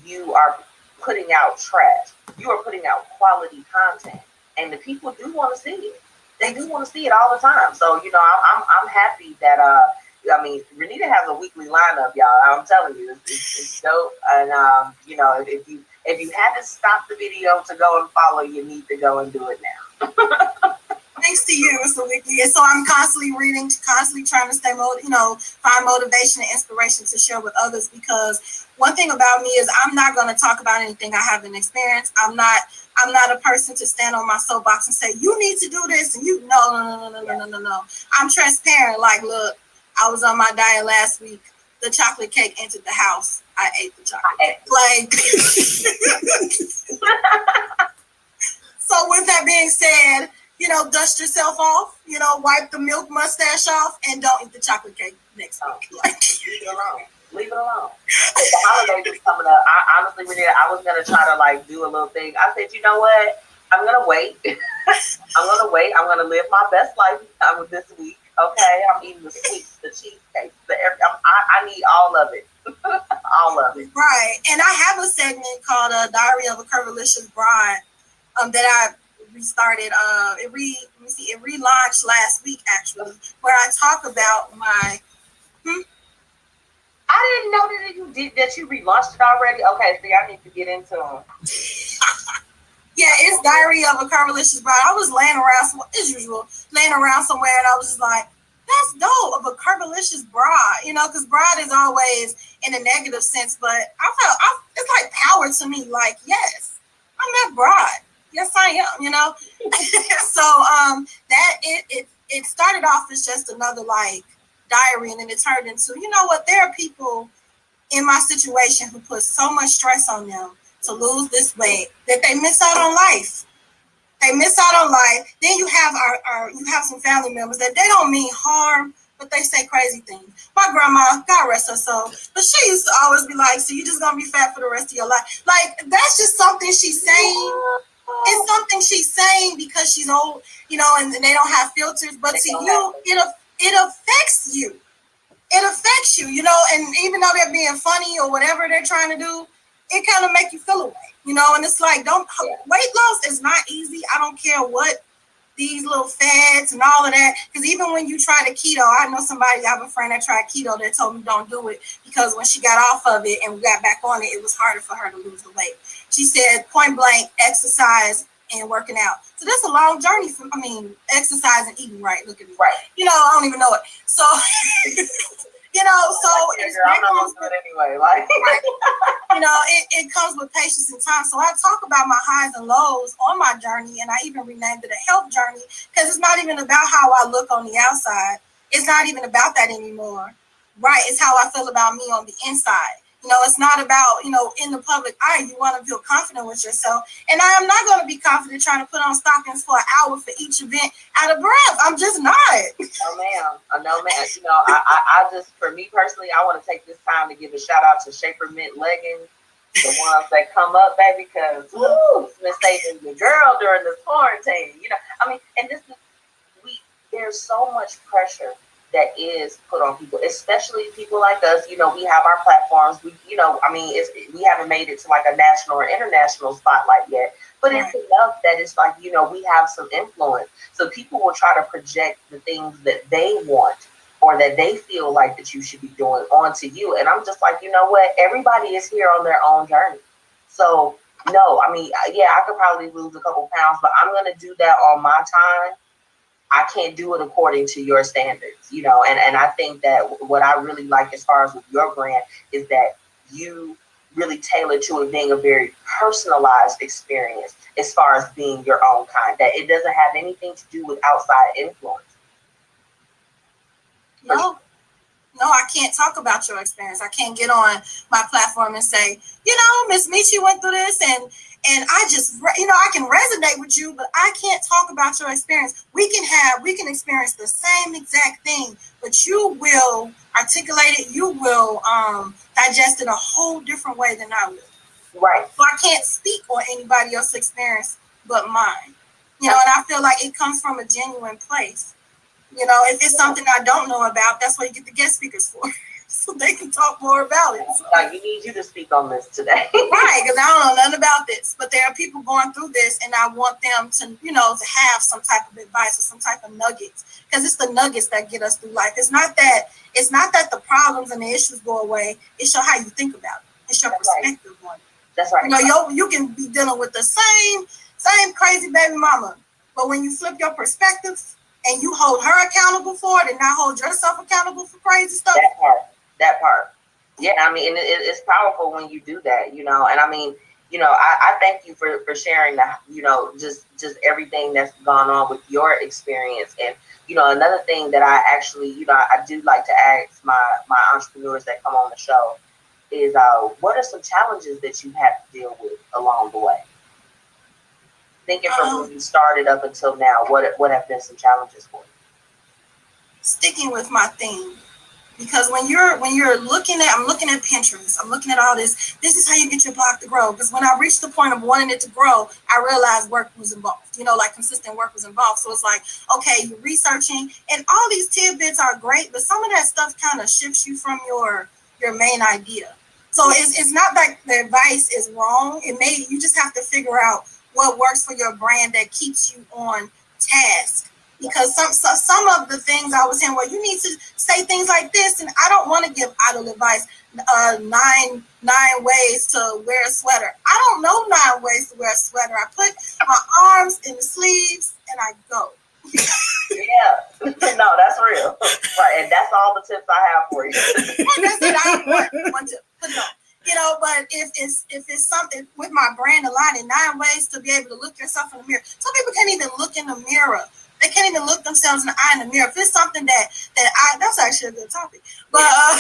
you are putting out trash. You are putting out quality content. And the people do want to see it. They do want to see it all the time. So, I'm happy that, Renita has a weekly lineup, y'all. I'm telling you, it's dope. And, if you haven't stopped the video to go and follow, you need to go and do it now. Thanks to you, it's the weekly. And so I'm constantly reading, constantly trying to stay, find motivation and inspiration to share with others. Because one thing about me is I'm not going to talk about anything I haven't experienced. I'm not a person to stand on my soapbox and say, you need to do this. And no. I'm transparent. Like, look, I was on my diet last week. The chocolate cake entered the house. I ate the chocolate cake. Like, so with that being said, dust yourself off, wipe the milk mustache off, and don't eat the chocolate cake next week. Like, leave it alone. The holidays is coming up. I honestly, I was going to try to like do a little thing. I said, you know what? I'm gonna wait. I'm gonna wait. I'm gonna live my best life this week. Okay, I'm eating the sweets, the cheesecake, I need all of it, all of it. Right, and I have a segment called "Diary of a Curvilicious Bride" that I restarted. It relaunched last week actually, where I talk about my. I didn't know that you relaunched it already. Okay, see, I need to get into them. Yeah, it's Diary of a Curvilicious Bride. I was laying around, as usual, laying around somewhere, and I was just like, that's dope, of a curvilicious bride, because bride is always in a negative sense, but it's like power to me. Like, yes, I'm that bride. Yes, I am, So that it started off as just another like diary, and then it turned into, there are people in my situation who put so much stress on them to lose this weight that they miss out on life. They miss out on life. Then you have you have some family members that they don't mean harm, but they say crazy things. My grandma, God rest her soul, but she used to always be like, "So you just gonna be fat for the rest of your life?" Like, that's just something she's saying. It's something she's saying because she's old, and they don't have filters. But to you, it affects you. It affects you, and even though they're being funny or whatever they're trying to do, it kind of make you feel away, and it's like, weight loss is not easy. I don't care what these little fads and all of that, because even when you try to keto, I have a friend that tried keto that told me don't do it, because when she got off of it and we got back on it, it was harder for her to lose the weight. She said point blank, exercise and working out. So that's a long journey exercise and eating right. Look at me. Right. I don't even know it. So I'm not gonna do it anyway. Like, it comes with patience and time. So I talk about my highs and lows on my journey, and I even renamed it a health journey, because it's not even about how I look on the outside. It's not even about that anymore. Right? It's how I feel about me on the inside. It's not about, in the public eye, you want to feel confident with yourself. And I am not going to be confident trying to put on stockings for an hour for each event out of breath. I'm just not. No, ma'am. No, ma'am. I just, for me personally, I want to take this time to give a shout out to Shaper Mint leggings, the ones that come up, baby, because it's been saving the girl during this quarantine. And there's so much pressure that is put on people, especially people like us. We have our platforms. We haven't made it to like a national or international spotlight yet, but it's enough that it's like, we have some influence. So people will try to project the things that they want or that they feel like that you should be doing onto you. And I'm just like, you know what? Everybody is here on their own journey. So no, I could probably lose a couple pounds, but I'm going to do that on my time. I can't do it according to your standards, and I think that what I really like as far as with your brand is that you really tailor to it being a very personalized experience as far as being your own kind, that it doesn't have anything to do with outside influence. No, I can't talk about your experience. I can't get on my platform and say, Miss Michi went through this and I just, I can resonate with you, but I can't talk about your experience. We can experience the same exact thing, but you will articulate it. You will digest it a whole different way than I will. Right. So I can't speak on anybody else's experience but mine. And I feel like it comes from a genuine place. If it's something I don't know about, that's what you get the guest speakers for. So they can talk more about it. So, we need you to speak on this today. Right, because I don't know nothing about this. But there are people going through this, and I want them to, to have some type of advice or some type of nuggets. Because it's the nuggets that get us through life. It's not that the problems and the issues go away. It's how you think about it. It's your perspective on it. That's right. You can be dealing with the same crazy baby mama. But when you flip your perspective and you hold her accountable for it and not hold yourself accountable for crazy stuff. That part. Yeah, it's powerful when you do that, and I thank you for sharing that, just everything that's gone on with your experience. And, another thing that I actually, I do like to ask my entrepreneurs that come on the show is, what are some challenges that you had to deal with along the way? Thinking from when you started up until now, what have been some challenges for you? Sticking with my theme. Because when you're looking at, I'm looking at Pinterest, I'm looking at all this is how you get your blog to grow. Because when I reached the point of wanting it to grow, I realized work was involved, like consistent work was involved. So it's like, okay, you're researching, and all these tidbits are great, but some of that stuff kind of shifts you from your main idea. So it's not that the advice is wrong. You just have to figure out what works for your brand that keeps you on task. Because some of the things I was saying, well, you need to say things like this, and I don't want to give idle advice. 9 ways to wear a sweater. I don't know 9 ways to wear a sweater. I put my arms in the sleeves and I go. Yeah, no, that's real. Right, and that's all the tips I have for you. That's it. I don't want to put it on. But if it's something with my brand aligning, 9 ways to be able to look yourself in the mirror. Some people can't even look in the mirror. They can't even look themselves in the eye in the mirror. If it's something that's actually a good topic. But I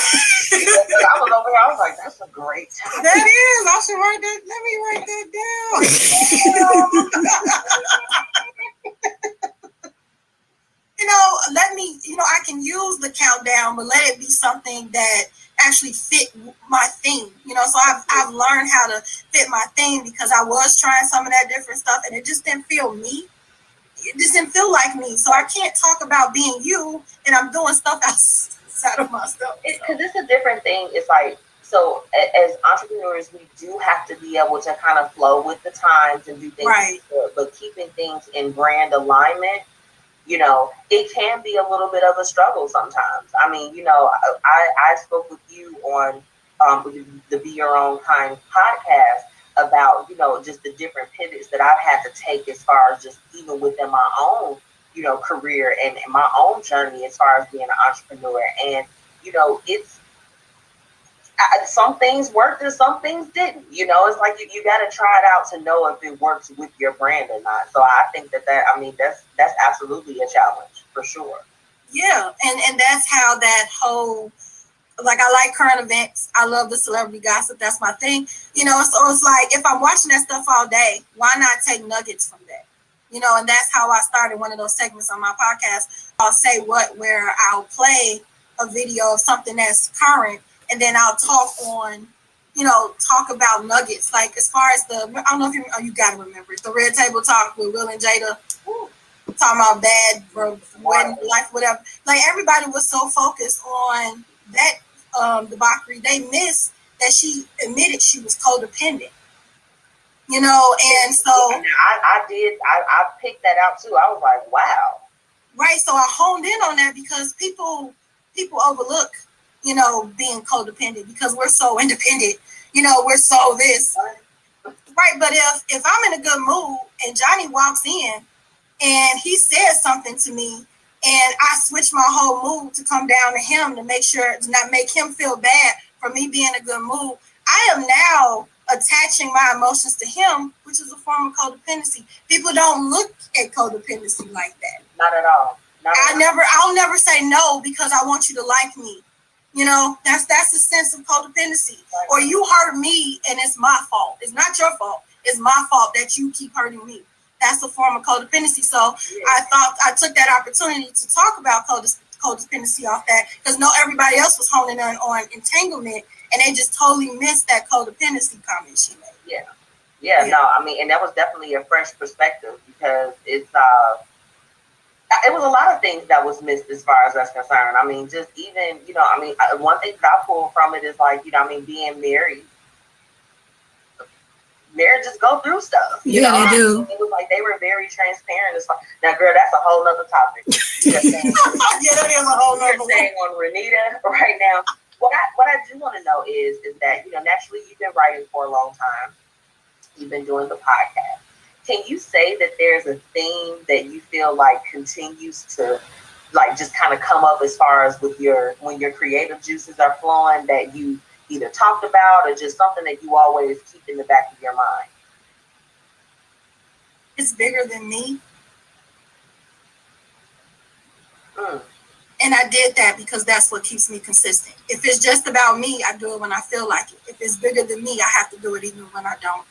was over here, I was like, that's a great topic. That is. I should write that. Let me write that down. I can use the countdown, but let it be something that actually fit my theme. So I've learned how to fit my theme because I was trying some of that different stuff and it just didn't feel me. It just didn't feel like me. So I can't talk about being you and I'm doing stuff outside of myself. Because it's a different thing. It's like, so as entrepreneurs, we do have to be able to kind of flow with the times and do things, right. But keeping things in brand alignment, it can be a little bit of a struggle sometimes. I mean, I spoke with you on the Be Your Own Kind podcast about, just the different pivots that I've had to take as far as just even within my own, career and my own journey as far as being an entrepreneur. And, it's, some things worked and some things didn't. It's like you got to try it out to know if it works with your brand or not. So I think that's absolutely a challenge for sure. Yeah, and that's how that whole, like, I like current events. I love the celebrity gossip. That's my thing. So it's like if I'm watching that stuff all day, why not take nuggets from that? And that's how I started one of those segments on my podcast. I'll say where I'll play a video of something that's current. And then I'll talk about nuggets. Like as far as I don't know if you got to remember it. The Red Table Talk with Will and Jada. Talking about bad wedding life, whatever. Like everybody was so focused on that debauchery. They missed that she admitted she was codependent. And so. I picked that out too. I was like, wow. Right. So I honed in on that because people overlook being codependent because we're so independent, we're so this. Right, but if I'm in a good mood and Johnny walks in and he says something to me and I switch my whole mood to come down to him to make sure to not make him feel bad for me being in a good mood, I am now attaching my emotions to him, which is a form of codependency. People don't look at codependency like that. Not at all. I'll never say no because I want you to like me. That's the sense of codependency. Right. Or you hurt me and it's my fault. It's not your fault. It's my fault that you keep hurting me. That's a form of codependency. So yeah. I thought I took that opportunity to talk about codependency off that because everybody else was honing on entanglement and they just totally missed that codependency comment she made. Yeah. No, I mean, and that was definitely a fresh perspective because it's it was a lot of things that was missed as far as that's concerned. I mean, just even, one thing that I pulled from it is like, being married. Marriages go through stuff. They do. It was like they were very transparent. It's like, now, girl, that's a whole nother topic. Yeah, that is a whole nother one. You're saying on Renita right now. What I do want to know is that, naturally you've been writing for a long time. You've been doing the podcast. Can you say that there's a theme that you feel like continues to like just kind of come up as far as with when your creative juices are flowing that you either talked about or just something that you always keep in the back of your mind? It's bigger than me. And I did that because that's what keeps me consistent. If it's just about me, I do it when I feel like it. If it's bigger than me, I have to do it even when I don't.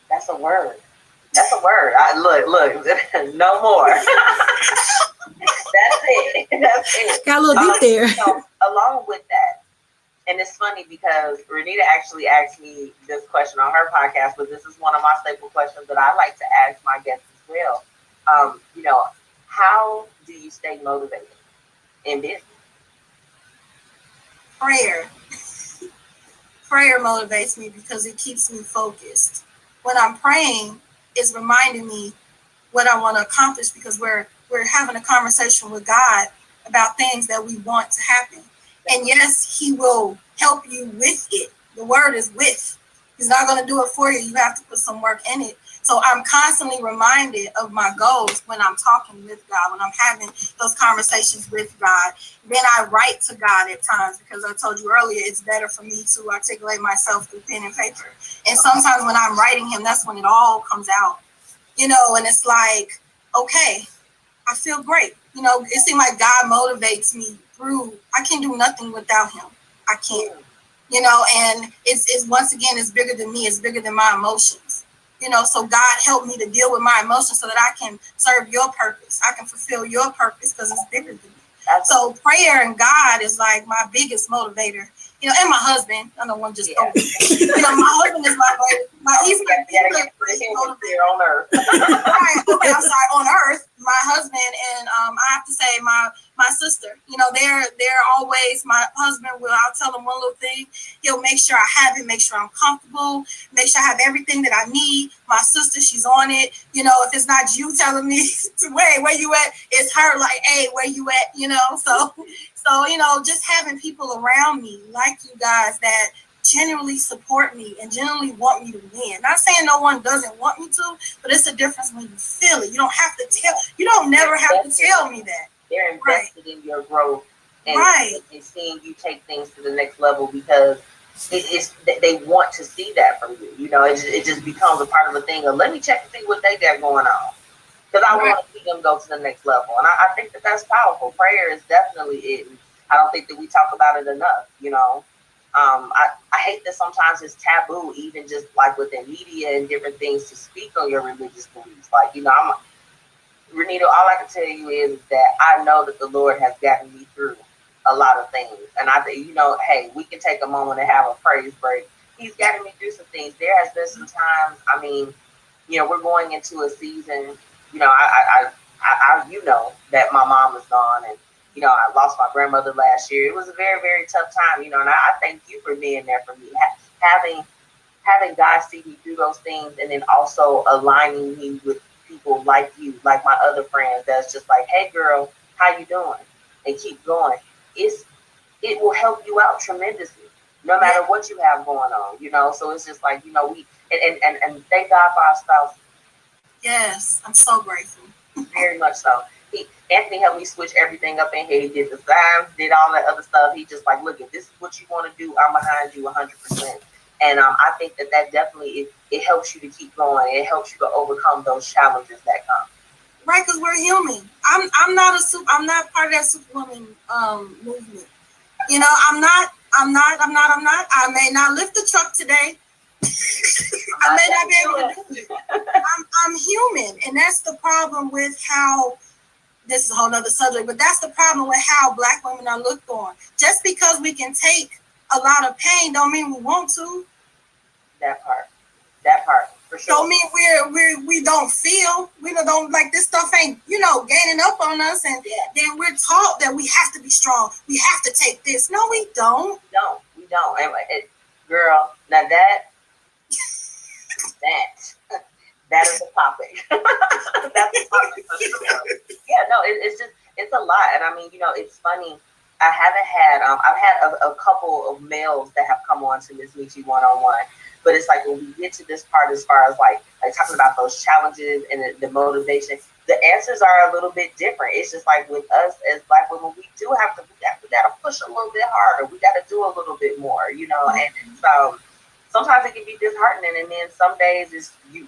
That's a word. Look, no more. it. That's it. Got a little deep there. So, along with that, and it's funny because Renita actually asked me this question on her podcast, but this is one of my staple questions that I like to ask my guests as well. How do you stay motivated in business? Prayer. Prayer motivates me because it keeps me focused. When I'm praying, it's reminding me what I want to accomplish because we're having a conversation with God about things that we want to happen. And yes, he will help you with it. The word is with. He's not going to do it for you. You have to put some work in it. So I'm constantly reminded of my goals when I'm talking with God, when I'm having those conversations with God. Then I write to God at times because I told you earlier, it's better for me to articulate myself through pen and paper. And sometimes when I'm writing him, that's when it all comes out, and it's like, okay, I feel great. It seems like God motivates me through, I can do nothing without him. I can't, and it's once again, it's bigger than me. It's bigger than my emotions. So God helped me to deal with my emotions so that I can serve your purpose. I can fulfill your purpose because it's bigger than me. So prayer and God is like my biggest motivator. And my husband. I don't want to just my husband is he's motivator on earth. Right. Okay, I'm sorry, on earth. My husband and I have to say my sister. They're always, my husband I'll tell him one little thing. He'll make sure I have it, make sure I'm comfortable, make sure I have everything that I need. My sister, she's on it. If it's not you telling me wait, where you at, it's her like, hey, where you at, So, just having people around me like you guys that genuinely support me and genuinely want me to win. Not saying no one doesn't want me to, but it's a difference when you feel it. You don't have to tell. You don't never have to tell me that. They're invested in your growth and, right. and seeing you take things to the next level because they want to see that from you. It just becomes a part of the thing of let me check and see what they got going on. Because I want to see them go to the next level. And I think that's powerful. Prayer is definitely it. I don't think that we talk about it enough, I hate that sometimes it's taboo, even just like within media and different things to speak on your religious beliefs. Like, Renita, all I can tell you is that I know that the Lord has gotten me through a lot of things. And I think, hey, we can take a moment and have a praise break. He's gotten me through some things. There has been some times, we're going into a season, that my mom is gone and, I lost my grandmother last year. It was a very, very tough time, and I thank you for being there for me. Having God see me through those things and then also aligning me with people like you, like my other friends that's just like, hey, girl, how you doing? And keep going. It will help you out tremendously, no matter what you have going on, So it's just like, we and thank God for our spouses. Yes, I'm so grateful. Very much so. Anthony helped me switch everything up in here. He did the signs, did all that other stuff. He just like, look, if this is what you want to do, I'm behind you 100%. And I think that definitely it helps you to keep going. It helps you to overcome those challenges that come. Right, because we're human. I'm not part of that Superwoman movement. I'm not. I may not lift the truck today. I may not be able to do it. I'm human, and that's the problem with how. This is a whole other subject, but that's the problem with how Black women are looked on. Just because we can take a lot of pain don't mean we want to. That part, for sure. Don't mean we don't feel. We don't like this stuff ain't, gaining up on us, and then we're taught that we have to be strong. We have to take this. No, we don't. We don't. And girl, now that is a topic. That's a topic for sure. Yeah, no, it's a lot. And it's funny. I've had a couple of males that have come on to Miss Michi one-on-one. But it's like when we get to this part as far as like talking about those challenges and the motivation, the answers are a little bit different. It's just like with us as Black women, we got to push a little bit harder. We got to do a little bit more, and so sometimes it can be disheartening. And then some days it's you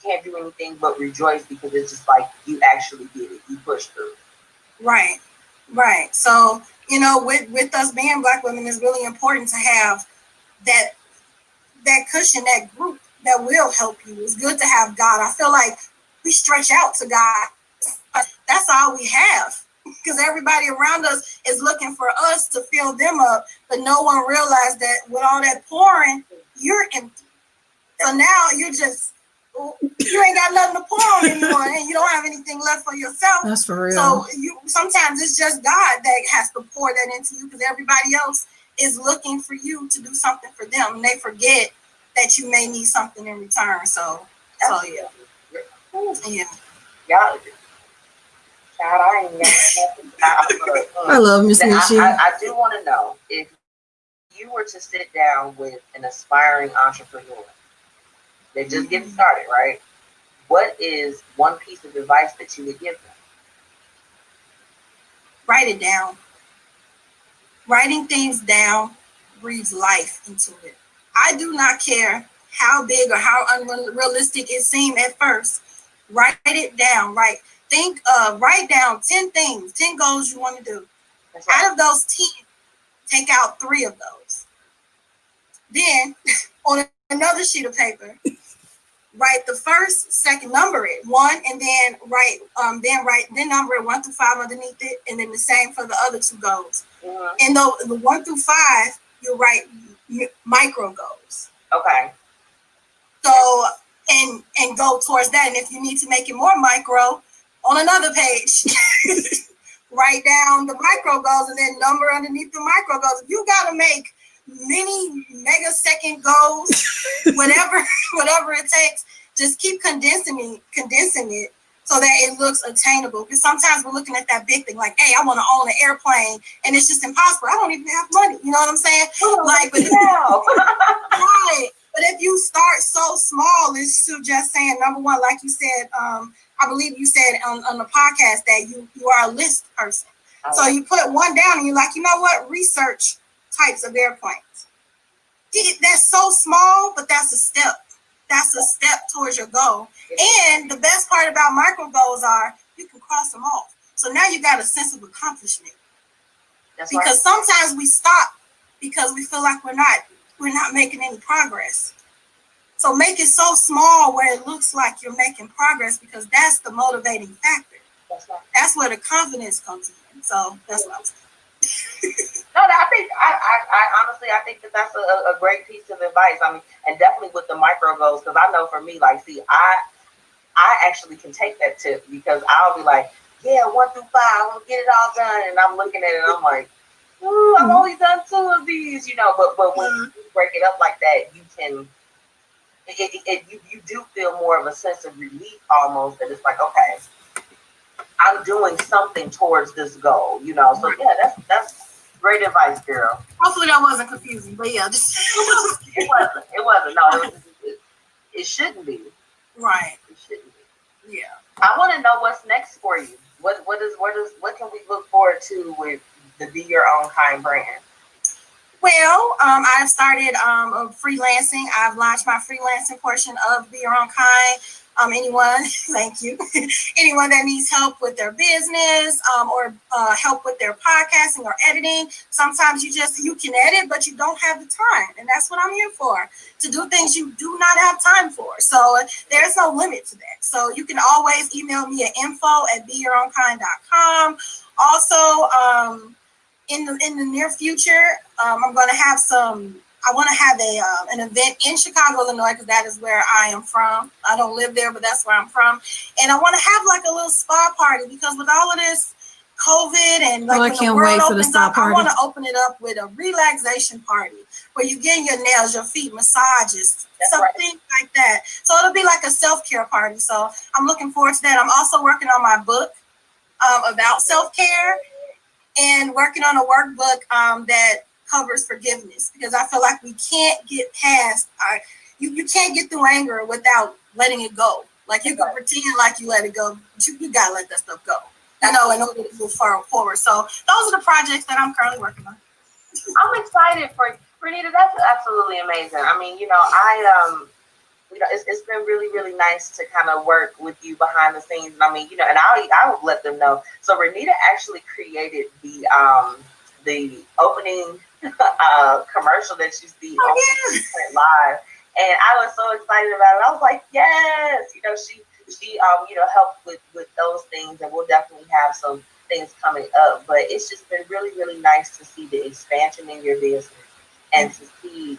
can't do anything but rejoice because it's just like you actually did it. You pushed through. Right. So, with us being Black women, it's really important to have that cushion, that group that will help you. It's good to have God. I feel like we stretch out to God. That's all we have. because everybody around us is looking for us to fill them up, but no one realized that with all that pouring, you're empty. So now you ain't got nothing to pour on anymore, and you don't have anything left for yourself. That's for real. So sometimes it's just God that has to pour that into you, because everybody else is looking for you to do something for them, and they forget that you may need something in return. So yeah. Y'all, child, I ain't got I love Miss Michi. I do want to know, if you were to sit down with an aspiring entrepreneur, they're just getting started, right? What is one piece of advice that you would give them? Write it down. Writing things down breathes life into it. I do not care how big or how unrealistic it seems at first. Write it down. Write down 10 things, 10 goals you want to do. Out of those 10, take out 3 of those. Then on another sheet of paper, write the first, second, number it 1, and then number it 1 through 5 underneath it, and then the same for the other 2 goals. Mm-hmm. And the 1 through 5, you write micro goals. Okay. So and go towards that. And if you need to make it more micro, on another page, write down the micro goals and then number underneath the micro goals. If you got to make mini megasecond goals, whatever it takes, just keep condensing it so that it looks attainable. Because sometimes we're looking at that big thing, like, hey, I want to own an airplane, and it's just impossible. I don't even have money. You know what I'm saying? Right. But if you start so small, it's to just saying, number one, like you said, I believe you said on the podcast that you are a list person. So you put one down and you're like, you know what? Research types of airplanes. That's so small, but that's a step. That's a step towards your goal. And the best part about micro goals are you can cross them off. So now you got a sense of accomplishment. That's because sometimes we stop because we feel like we're not making any progress. So make it so small where it looks like you're making progress, because that's the motivating factor. That's where the confidence comes in. So that's what I'm saying. No, I honestly think that's a great piece of advice. I mean, and definitely with the micro goals, because I know for me, like, see, I actually can take that tip, because I'll be like, yeah, 1 through 5, I'm gonna get it all done, and I'm looking at it, and I'm like, ooh, I've only done 2 of these, you know. But when you break it up like that, you can, you do feel more of a sense of relief almost, that it's like, okay, I'm doing something towards this goal, you know. So yeah, that's great advice, girl. Hopefully that wasn't confusing, but yeah, just it wasn't. No, it shouldn't be. Right. It shouldn't be. Yeah. I want to know what's next for you. What can we look forward to with the Be Your Own Kind brand? Well, I've started freelancing. I've launched my freelancing portion of Be Your Own Kind. Anyone, thank you. Anyone that needs help with their business or help with their podcasting or editing. Sometimes you can edit, but you don't have the time. And that's what I'm here for, to do things you do not have time for. So there's no limit to that. So you can always email me at info@beyourownkind.com. Also, in the near future, I'm going to have I want to have an event in Chicago, Illinois, because that is where I am from. I don't live there, but that's where I'm from. And I want to have like a little spa party, because with all of this COVID and like I can't wait for the spa party. I want to open it up with a relaxation party where you get your nails, your feet, massages, something like that. So it'll be like a self-care party. So I'm looking forward to that. I'm also working on my book about self-care, and working on a workbook that covers forgiveness, because I feel like we can't get past you can't get through anger without letting it go. Like, you can pretend like you let it go, but you gotta let that stuff go, you know, in order to move forward. So those are the projects that I'm currently working on. I'm excited for you, Renita. That's absolutely amazing. I mean, you know, it's been really, really nice to kind of work with you behind the scenes. And I mean, you know, and I will let them know. So Renita actually created the opening commercial that you see on Live, and I was so excited about it. I was like, yes, you know, she you know, helped with those things, and we'll definitely have some things coming up, but it's just been really, really nice to see the expansion in your business and to see,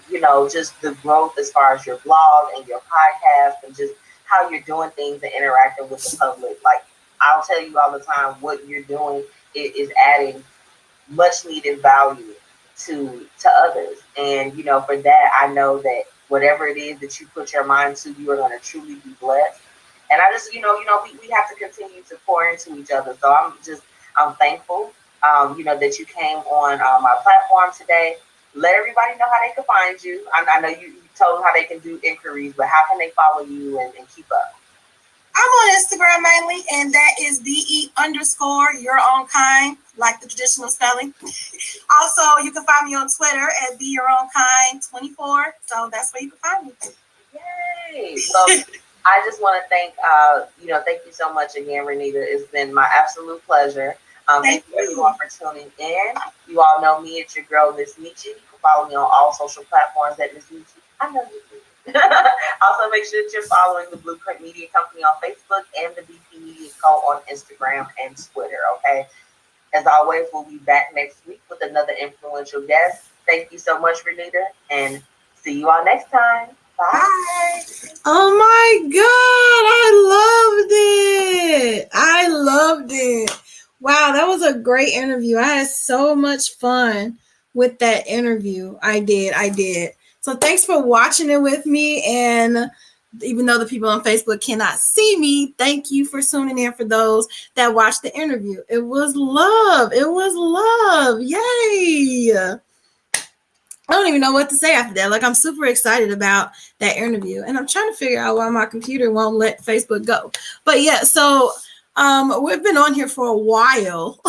just the growth as far as your blog and your podcast and just how you're doing things and interacting with the public. Like, I'll tell you all the time, what you're doing is adding much needed value to others. And, for that, I know that whatever it is that you put your mind to, you are going to truly be blessed. And I just, we have to continue to pour into each other. So I'm thankful, that you came on my platform today. Let everybody know how they can find you. I know you told them how they can do inquiries, but how can they follow you and keep up? I'm on Instagram mainly, and that is BE_your own kind, like the traditional spelling. Also, you can find me on Twitter at Be Your Own Kind 24. So that's where you can find me. Yay! Well, I just want to thank you so much again, Renita. It's been my absolute pleasure. Thank you everyone for tuning in. You all know me. It's your girl, Miss Michi. You can follow me on all social platforms at Miss Michi. I know you. Also, make sure that you're following the Blueprint Media Company on Facebook and the BP Media Co. on Instagram and Twitter, okay? As always, we'll be back next week with another influential guest. Thank you so much, Renita, and see you all next time. Bye. Oh my God, I loved it. Wow, that was a great interview. I had so much fun with that interview. I did. So thanks for watching it with me. And even though the people on Facebook cannot see me, thank you for tuning in for those that watched the interview. It was love. Yay. I don't even know what to say after that. Like, I'm super excited about that interview. And I'm trying to figure out why my computer won't let Facebook go. But yeah, so we've been on here for a while,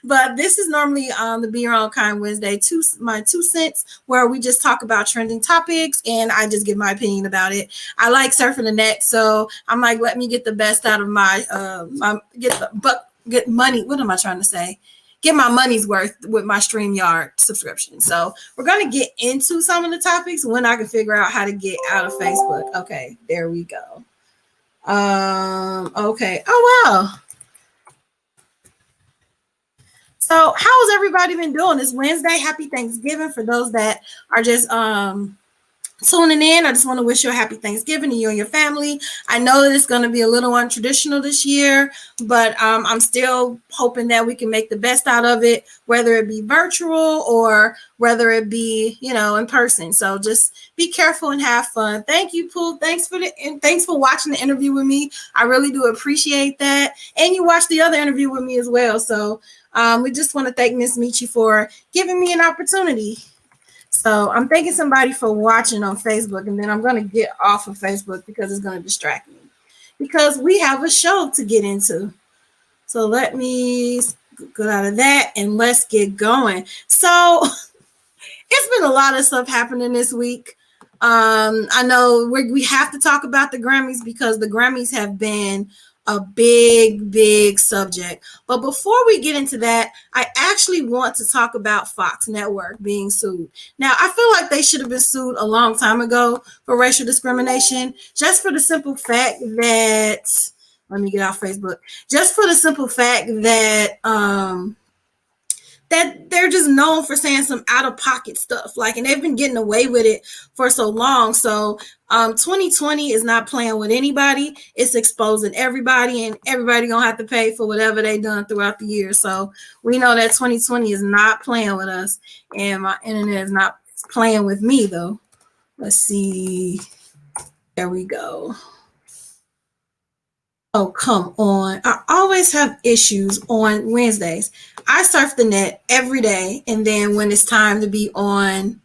but this is normally the Be Your Own Kind Wednesday, my 2 cents, where we just talk about trending topics and I just give my opinion about it. I like surfing the net, so I'm like, let me get the best out of my get money. What am I trying to say? Get my money's worth with my StreamYard subscription. So we're going to get into some of the topics when I can figure out how to get out of Facebook. Okay, there we go. Okay. Oh, wow. So how's everybody been doing? It's Wednesday. Happy Thanksgiving for those that are just tuning in. I just want to wish you a happy Thanksgiving to you and your family. I know that it's going to be a little untraditional this year, but I'm still hoping that we can make the best out of it, whether it be virtual or whether it be, in person. So just be careful and have fun. Thank you, Pooh. Thanks for watching the interview with me. I really do appreciate that. And you watched the other interview with me as well. So we just want to thank Miss Michi for giving me an opportunity. So I'm thanking somebody for watching on Facebook, and then I'm going to get off of Facebook because it's going to distract me because we have a show to get into. So let me get out of that and let's get going. So it's been a lot of stuff happening this week. I know we have to talk about the Grammys because the Grammys have been a big subject. But before we get into that, I actually want to talk about Fox Network being sued. Now, I feel like they should have been sued a long time ago for racial discrimination, just for the simple fact that, let me get off Facebook, just for the simple fact that, that they're just known for saying some out-of-pocket stuff, and they've been getting away with it for so long. So 2020 is not playing with anybody. It's exposing everybody, and everybody gonna have to pay for whatever they done throughout the year. So we know that 2020 is not playing with us, and my internet is not playing with me though. Let's see. There we go. Oh, come on. I always have issues on Wednesdays. I surf the net every day, and then when it's time to be online,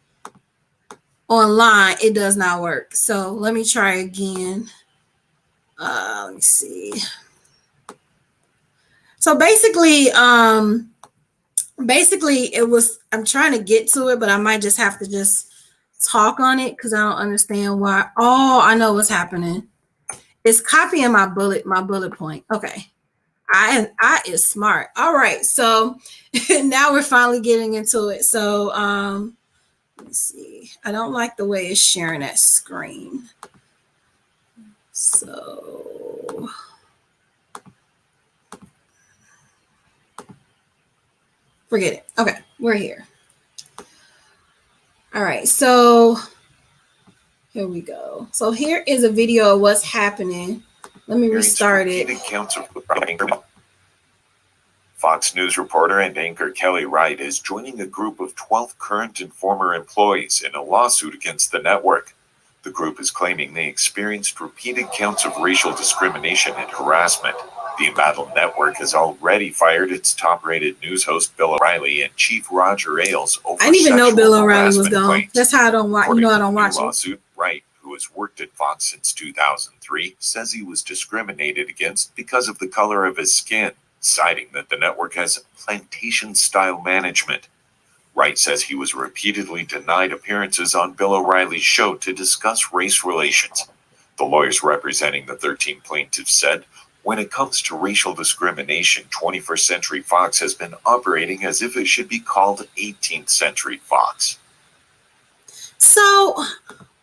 it does not work. So let me try again. Let me see. So basically it was, I'm trying to get to it, but I might just have to just talk on it because I don't understand why. Oh, I know what's happening. It's copying my bullet point. Okay. I is smart. All right. So now we're finally getting into it. So let's see. I don't like the way it's sharing that screen. So Forget it. Okay, we're here. All right, so here we go. So here is a video of what's happening. Let me restart it. Fox News reporter and anchor Kelly Wright is joining a group of 12 current and former employees in a lawsuit against the network. The group is claiming they experienced repeated counts of racial discrimination and harassment. The embattled network has already fired its top-rated news host Bill O'Reilly and Chief Roger Ailes over I didn't even know Bill O'Reilly was gone. claims. That's how I don't watch. You know, I don't watch it. Lawsuit, Wright, who has worked at Fox since 2003, says he was discriminated against because of the color of his skin, citing that the network has plantation-style management. Wright says he was repeatedly denied appearances on Bill O'Reilly's show to discuss race relations. The lawyers representing the 13 plaintiffs said, when it comes to racial discrimination, 21st Century Fox has been operating as if it should be called 18th Century Fox. So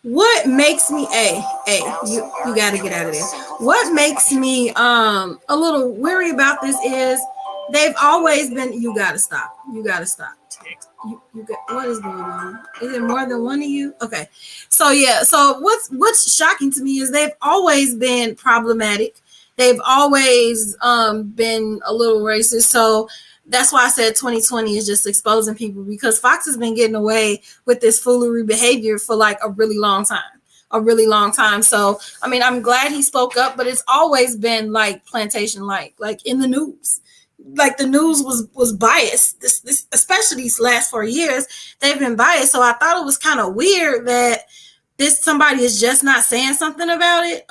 what makes me you got to get out of there. What makes me a little weary about this is they've always been. You got to stop. You got to stop. You got, what is going on? Is it more than one of you? Okay. So yeah. So what's shocking to me is they've always been problematic. They've always been a little racist. So that's why I said 2020 is just exposing people, because Fox has been getting away with this foolery behavior for like a really long time. So, I mean, I'm glad he spoke up, but it's always been like plantation, like in the news. Like the news was biased. This especially these last 4 years, they've been biased. So I thought it was kind of weird that somebody is just not saying something about it.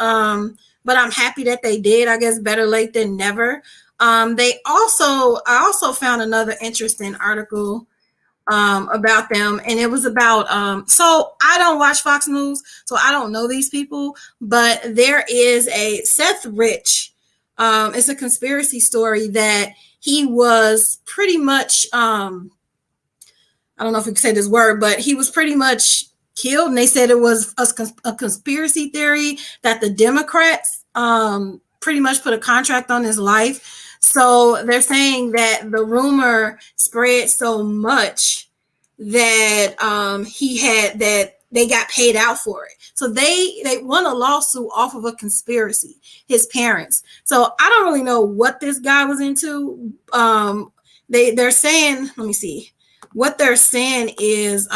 But I'm happy that they did. I guess better late than never. I also found another interesting article about them, and it was about so I don't watch Fox News, so I don't know these people, but there is a Seth Rich. It's a conspiracy story that he was pretty much I don't know if we can say this word, but he was pretty much killed, and they said it was a conspiracy theory that the Democrats pretty much put a contract on his life. So they're saying that the rumor spread so much that they got paid out for it. So they won a lawsuit off of a conspiracy, his parents. So I don't really know what this guy was into. They're saying, let me see. What they're saying is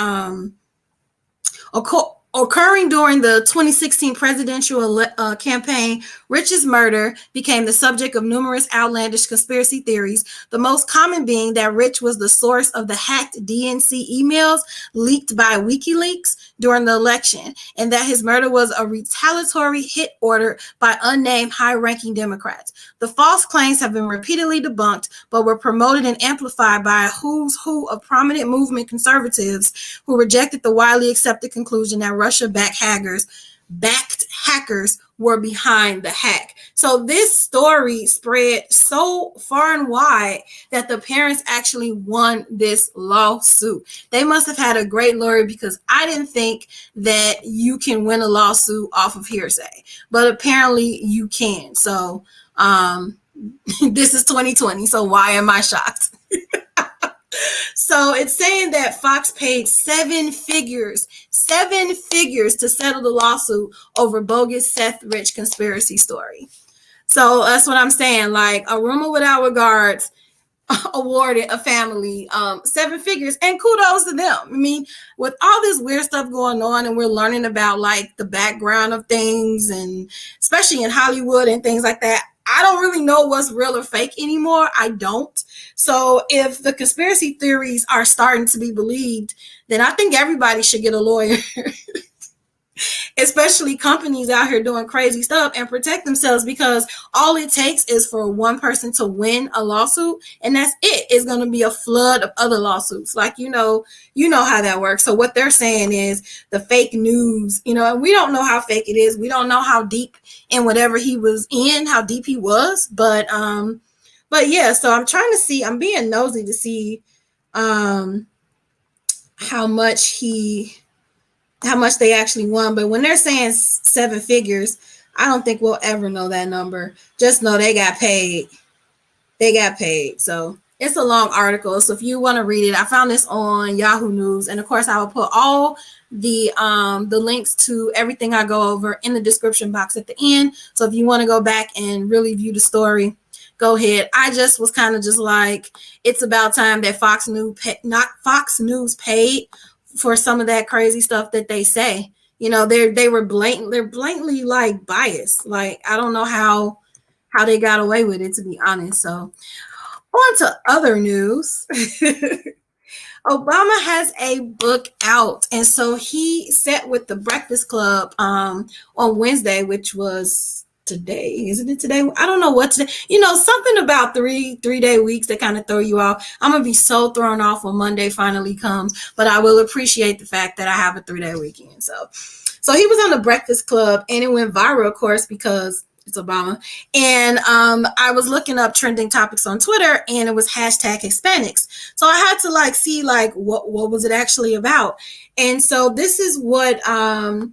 occurring during the 2016 presidential campaign, Rich's murder became the subject of numerous outlandish conspiracy theories, the most common being that Rich was the source of the hacked DNC emails leaked by WikiLeaks during the election, and that his murder was a retaliatory hit ordered by unnamed high-ranking Democrats. The false claims have been repeatedly debunked, but were promoted and amplified by a who's who of prominent movement conservatives who rejected the widely accepted conclusion that Russia-backed hackers were behind the hack. So this story spread so far and wide that the parents actually won this lawsuit. They must have had a great lawyer, because I didn't think that you can win a lawsuit off of hearsay, but apparently you can. So this is 2020, so why am I shocked? So it's saying that Fox paid seven figures to settle the lawsuit over bogus Seth Rich conspiracy story. So that's what I'm saying. Like, a rumor without regards awarded a family 7 figures, and kudos to them. I mean, with all this weird stuff going on, and we're learning about like the background of things, and especially in Hollywood and things like that, I don't really know what's real or fake anymore. I don't. So if the conspiracy theories are starting to be believed, then I think everybody should get a lawyer, especially companies out here doing crazy stuff, and protect themselves, because all it takes is for one person to win a lawsuit, and that's it. It's going to be a flood of other lawsuits. Like, you know how that works. So what they're saying is the fake news, and we don't know how fake it is. We don't know how deep in whatever he was in, how deep he was. But yeah, so I'm trying to see, I'm being nosy to see how much they actually won. But when they're saying 7 figures, I don't think we'll ever know that number. Just know they got paid. So it's a long article. So if you want to read it, I found this on Yahoo News. And of course, I will put all the links to everything I go over in the description box at the end. So if you want to go back and really view the story, go ahead. I just was kind of just like, it's about time that Fox News paid for some of that crazy stuff that they say. You know, they're blatantly like biased. Like, I don't know how they got away with it, to be honest. So on to other news. Obama has a book out, and so he sat with the Breakfast Club on Wednesday, which was today. Isn't it today? I don't know what today. You know, something about three-day weeks that kind of throw you off. I'm gonna be so thrown off when Monday finally comes, but I will appreciate the fact that I have a 3-day weekend. So he was on the Breakfast Club, and it went viral, of course, because it's Obama. And I was looking up trending topics on Twitter, and it was #Hispanics. So I had to like see like what was it actually about. And so this is what our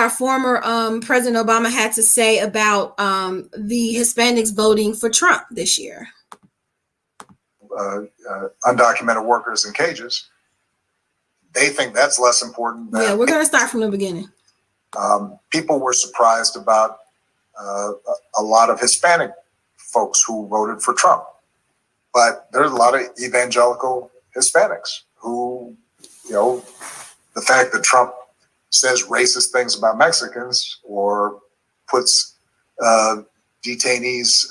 former President Obama had to say about the Hispanics voting for Trump this year. Undocumented workers in cages. They think that's less important. Yeah, we're going to start from the beginning. People were surprised about a lot of Hispanic folks who voted for Trump. But there's a lot of evangelical Hispanics who, you know, the fact that Trump says racist things about Mexicans or puts detainees,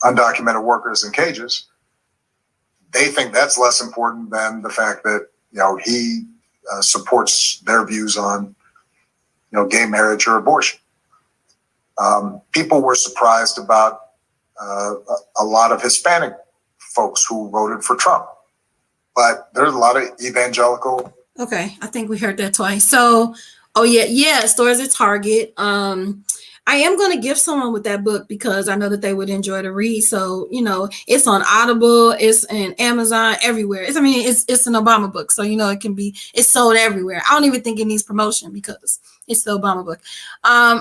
undocumented workers in cages, they think that's less important than the fact that, you know, he supports their views on, you know, gay marriage or abortion. People were surprised about a lot of Hispanic folks who voted for Trump, but there's a lot of evangelical. Okay, I think we heard that twice. So, stores at Target. I am going to give someone with that book because I know that they would enjoy to read. So, you know, it's on Audible, it's in Amazon, everywhere. It's an Obama book. So, you know, it's sold everywhere. I don't even think it needs promotion because it's the Obama book.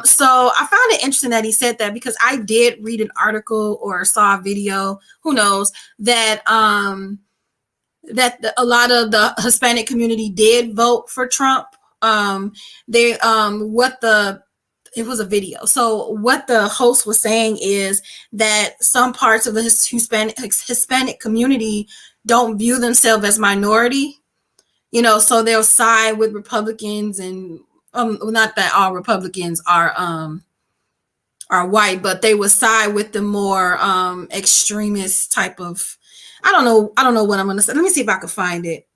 So I found it interesting that he said that because I did read an article or saw a video, who knows, that a lot of the Hispanic community did vote for Trump. It was a video. So what the host was saying is that some parts of the Hispanic community don't view themselves as minority, you know, so they'll side with Republicans, and not that all Republicans are white, but they would side with the more extremist type of, I don't know what I'm going to say. Let me see if I can find it.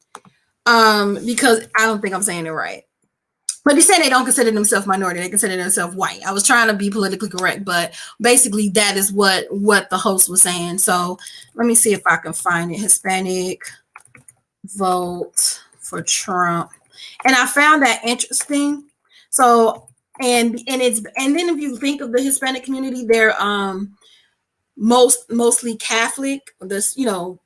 Because I don't think I'm saying it right. But he's saying they don't consider themselves minority. They consider themselves white. I was trying to be politically correct, but basically that is what the host was saying. So let me see if I can find it. Hispanic vote for Trump. And I found that interesting. So, and then if you think of the Hispanic community, they're mostly Catholic, this, you know,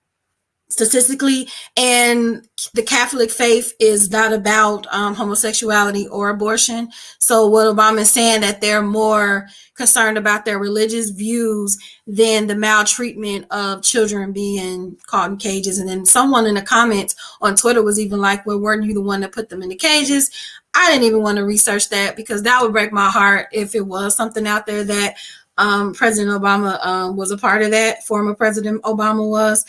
statistically, and the Catholic faith is not about homosexuality or abortion. So what Obama is saying, that they're more concerned about their religious views than the maltreatment of children being caught in cages. And then someone in the comments on Twitter was even like, well, weren't you the one that put them in the cages? I didn't even want to research that because that would break my heart if it was something out there that President Obama was a part of that. Former President Obama was.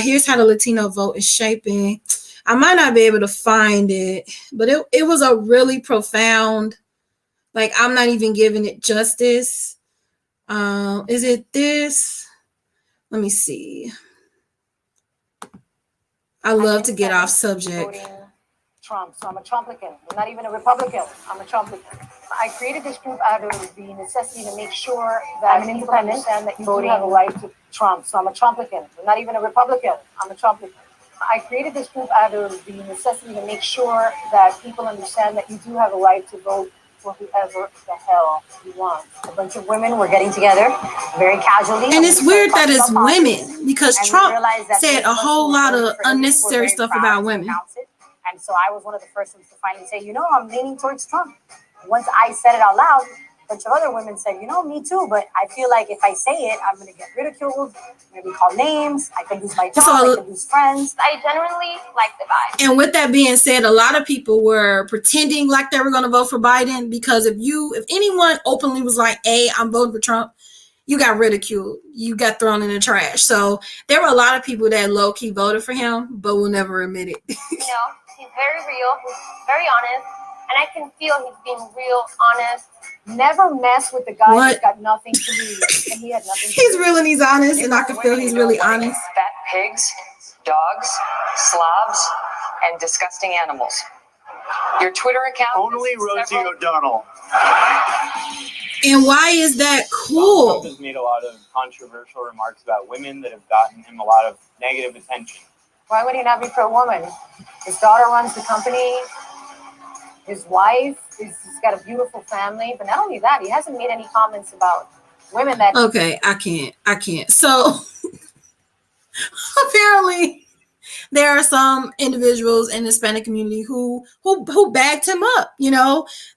Here's how the Latino vote is shaping. I might not be able to find it, but it was a really profound, like, I'm not even giving it justice. Is it this? Let me see. I love to get off subject. Trump, so I'm a Trumplican. I'm not even a Republican. I'm a Trumplican. I created this group out of the necessity to make sure that I'm an independent understand that you do have a right to Trump. So I'm a Trumplican. I'm not even a Republican. I'm a Trumplican. I created this group out of the necessity to make sure that people understand that you do have a right to vote for whoever the hell you want. A bunch of women were getting together very casually. And it's weird that it's women, because Trump said a whole lot of unnecessary stuff about women. And so I was one of the first ones to finally say, you know, I'm leaning towards Trump. Once I said it out loud, bunch of other women said, me too, but I feel like if I say it, I'm going to get ridiculed. I'm going to be called names. I could lose my job. I could lose friends. I genuinely like the vibe. And with that being said, a lot of people were pretending like they were going to vote for Biden, because if anyone openly was like, hey, I'm voting for Trump, you got ridiculed. You got thrown in the trash. So there were a lot of people that low-key voted for him, but will never admit it. He's very real. He's very honest. And I can feel he's being real honest. Never mess with the guy who's got nothing to lose. And he had nothing to He's lose. real and he's honest, and I can feel he's really honest. Fat pigs, dogs, slobs, and disgusting animals. Your Twitter account. Only Rosie O'Donnell. And why is that cool? Trump has made a lot of controversial remarks about women that have gotten him a lot of negative attention. Why would he not be pro-woman? His daughter runs the company. His wife, he's got a beautiful family. But not only that, he hasn't made any comments about women that... Okay, I can't. So apparently there are some individuals in the Hispanic community who backed him up.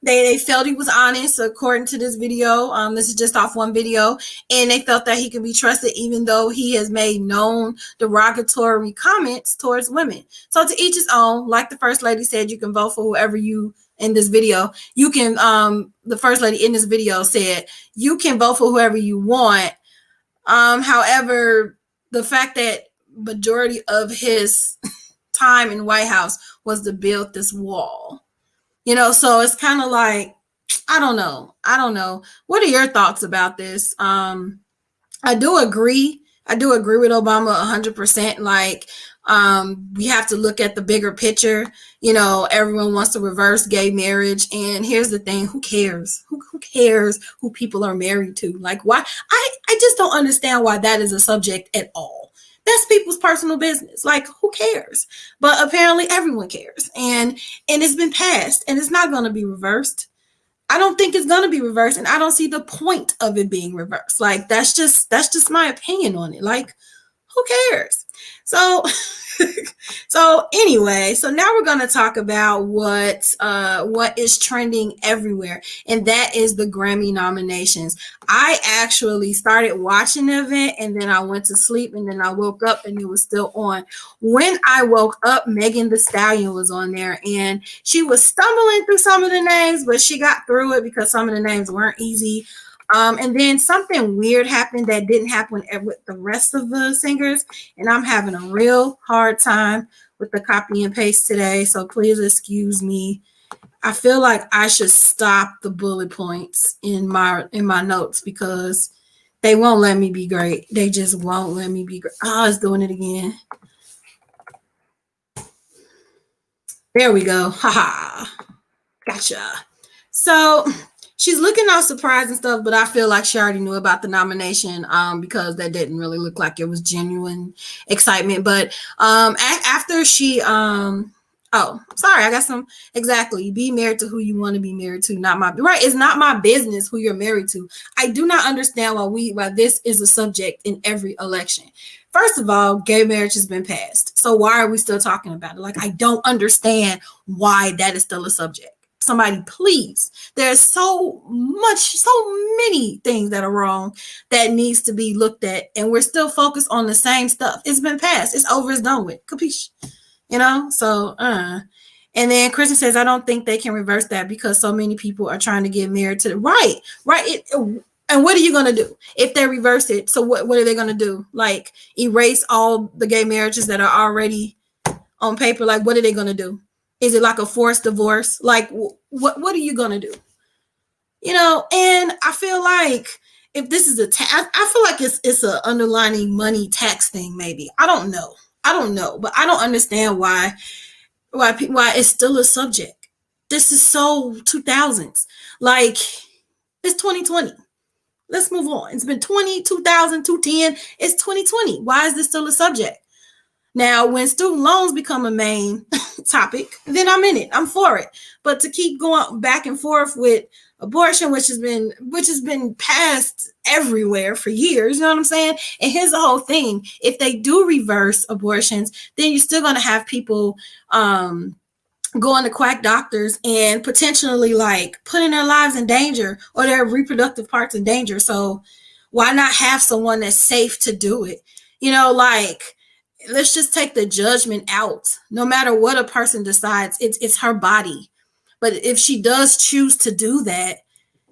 They felt he was honest, according to this video. This is just off one video, and they felt that he could be trusted, even though he has made known derogatory comments towards women. So to each his own. Like the first lady said, you can vote for whoever you in this video. You can. The first lady in this video said you can vote for whoever you want. However, the fact that majority of his time in White House was to build this wall, so it's kind of like, I don't know. What are your thoughts about this? I do agree with Obama 100%. Like, we have to look at the bigger picture. Everyone wants to reverse gay marriage, and here's the thing: who cares? Who cares who people are married to? Like, why? I just don't understand why that is a subject at all. That's people's personal business. Like, who cares? But apparently everyone cares. And it's been passed, and it's not going to be reversed. I don't think it's going to be reversed, and I don't see the point of it being reversed. Like, that's just my opinion on it. Like, who cares? So anyway, so now we're going to talk about what is trending everywhere, and that is the Grammy nominations. I actually started watching the event, and then I went to sleep, and then I woke up and it was still on. When I woke up, Megan Thee Stallion was on there, and she was stumbling through some of the names, but she got through it because some of the names weren't easy. And then something weird happened that didn't happen with the rest of the singers, and I'm having a real hard time with the copy and paste today, so please excuse me. I feel like I should stop the bullet points in my notes because they won't let me be great. They just won't let me be great. Oh, it's doing it again. There we go. Haha. Gotcha. So she's looking all surprised and stuff, but I feel like she already knew about the nomination because that didn't really look like it was genuine excitement. But after she I got some. Exactly. Be married to who you want to be married to. It's not my business who you're married to. I do not understand why this is a subject in every election. First of all, gay marriage has been passed. So why are we still talking about it? Like, I don't understand why that is still a subject. Somebody, please. There's so many things that are wrong that needs to be looked at, and we're still focused on the same stuff. It's been passed. It's over. It's done with. Capiche? So, and then Kristen says, I don't think they can reverse that because so many people are trying to get married to the right. And what are you going to do if they reverse it? So what are they going to do? Like, erase all the gay marriages that are already on paper? Like, what are they going to do? Is it like a forced divorce? Like, what are you going to do? And I feel like if this is I feel like it's a underlining money tax thing, maybe. I don't know, but I don't understand why it's still a subject. This is so 2000s. Like, it's 2020. Let's move on. It's been 20, 2000, 2010. It's 2020. Why is this still a subject? Now, when student loans become a main topic, then I'm in it. I'm for it. But to keep going back and forth with abortion, which has been passed everywhere for years, you know what I'm saying? And here's the whole thing. If they do reverse abortions, then you're still going to have people going to quack doctors and potentially like putting their lives in danger or their reproductive parts in danger. So why not have someone that's safe to do it? Like, let's just take the judgment out. No matter what a person decides, it's her body. But if she does choose to do that,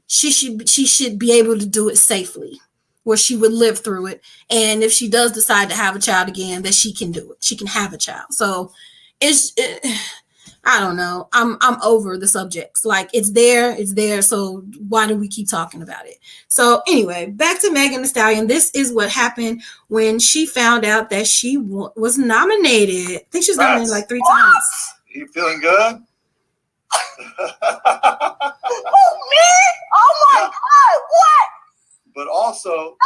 she should be able to do it safely, where she would live through it. And if she does decide to have a child again, that she can do it. She can have a child. So I don't know. I'm over the subjects. Like, it's there. So why do we keep talking about it? So anyway, back to Megan Thee Stallion. This is what happened when she found out that she was nominated. I think she was nominated like 3 times. You feeling good? Me? Oh my God! What? But also,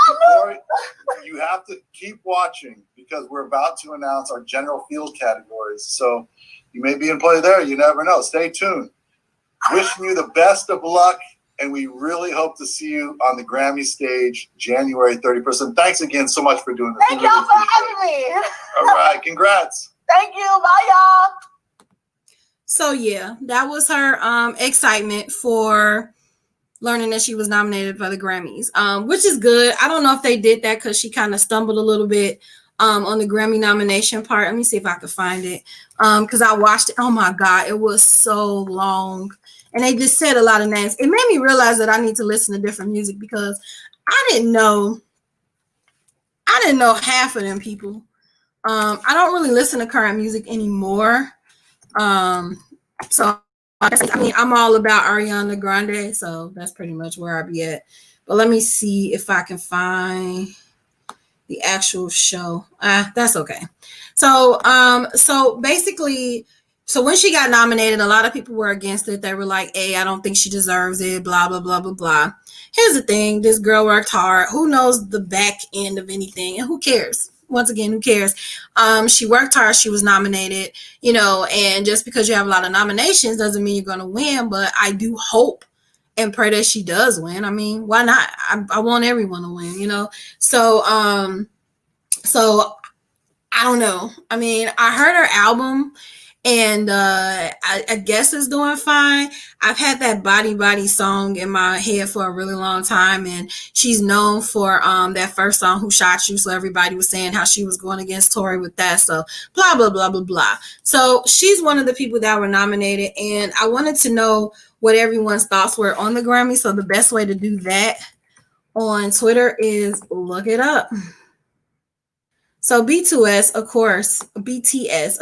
you have to keep watching because we're about to announce our general field categories. So you may be in play there. You never know. Stay tuned. Wishing you the best of luck, and we really hope to see you on the Grammy stage January 31st. And thanks again so much for doing this. Thank y'all for having me. All right. Congrats. Thank you. Bye, y'all. So yeah, that was her excitement for learning that she was nominated for the Grammys, which is good. I don't know if they did that because she kind of stumbled a little bit on the Grammy nomination part. Let me see if I can find it, because I watched it. Oh my God, it was so long. And they just said a lot of names. It made me realize that I need to listen to different music because I didn't know half of them people. I don't really listen to current music anymore. So I mean, I'm all about Ariana Grande, so that's pretty much where I'll be at. But let me see if I can find the actual show. That's okay. So basically, when she got nominated, a lot of people were against it. They were like, hey, I don't think she deserves it, blah, blah, blah, blah, blah. Here's the thing. This girl worked hard. Who knows the back end of anything? And who cares? Once again, who cares? She worked hard. She was nominated, and just because you have a lot of nominations doesn't mean you're going to win. But I do hope and pray that she does win. I mean, why not? I want everyone to win, So I don't know. I mean, I heard her album, and I guess it's doing fine. I've had that Body song in my head for a really long time, and she's known for that first song, Who Shot You? So everybody was saying how she was going against Tory with that. So blah, blah, blah, blah, blah. So she's one of the people that were nominated, and I wanted to know what everyone's thoughts were on the Grammy. So the best way to do that on Twitter is look it up. So BTS, of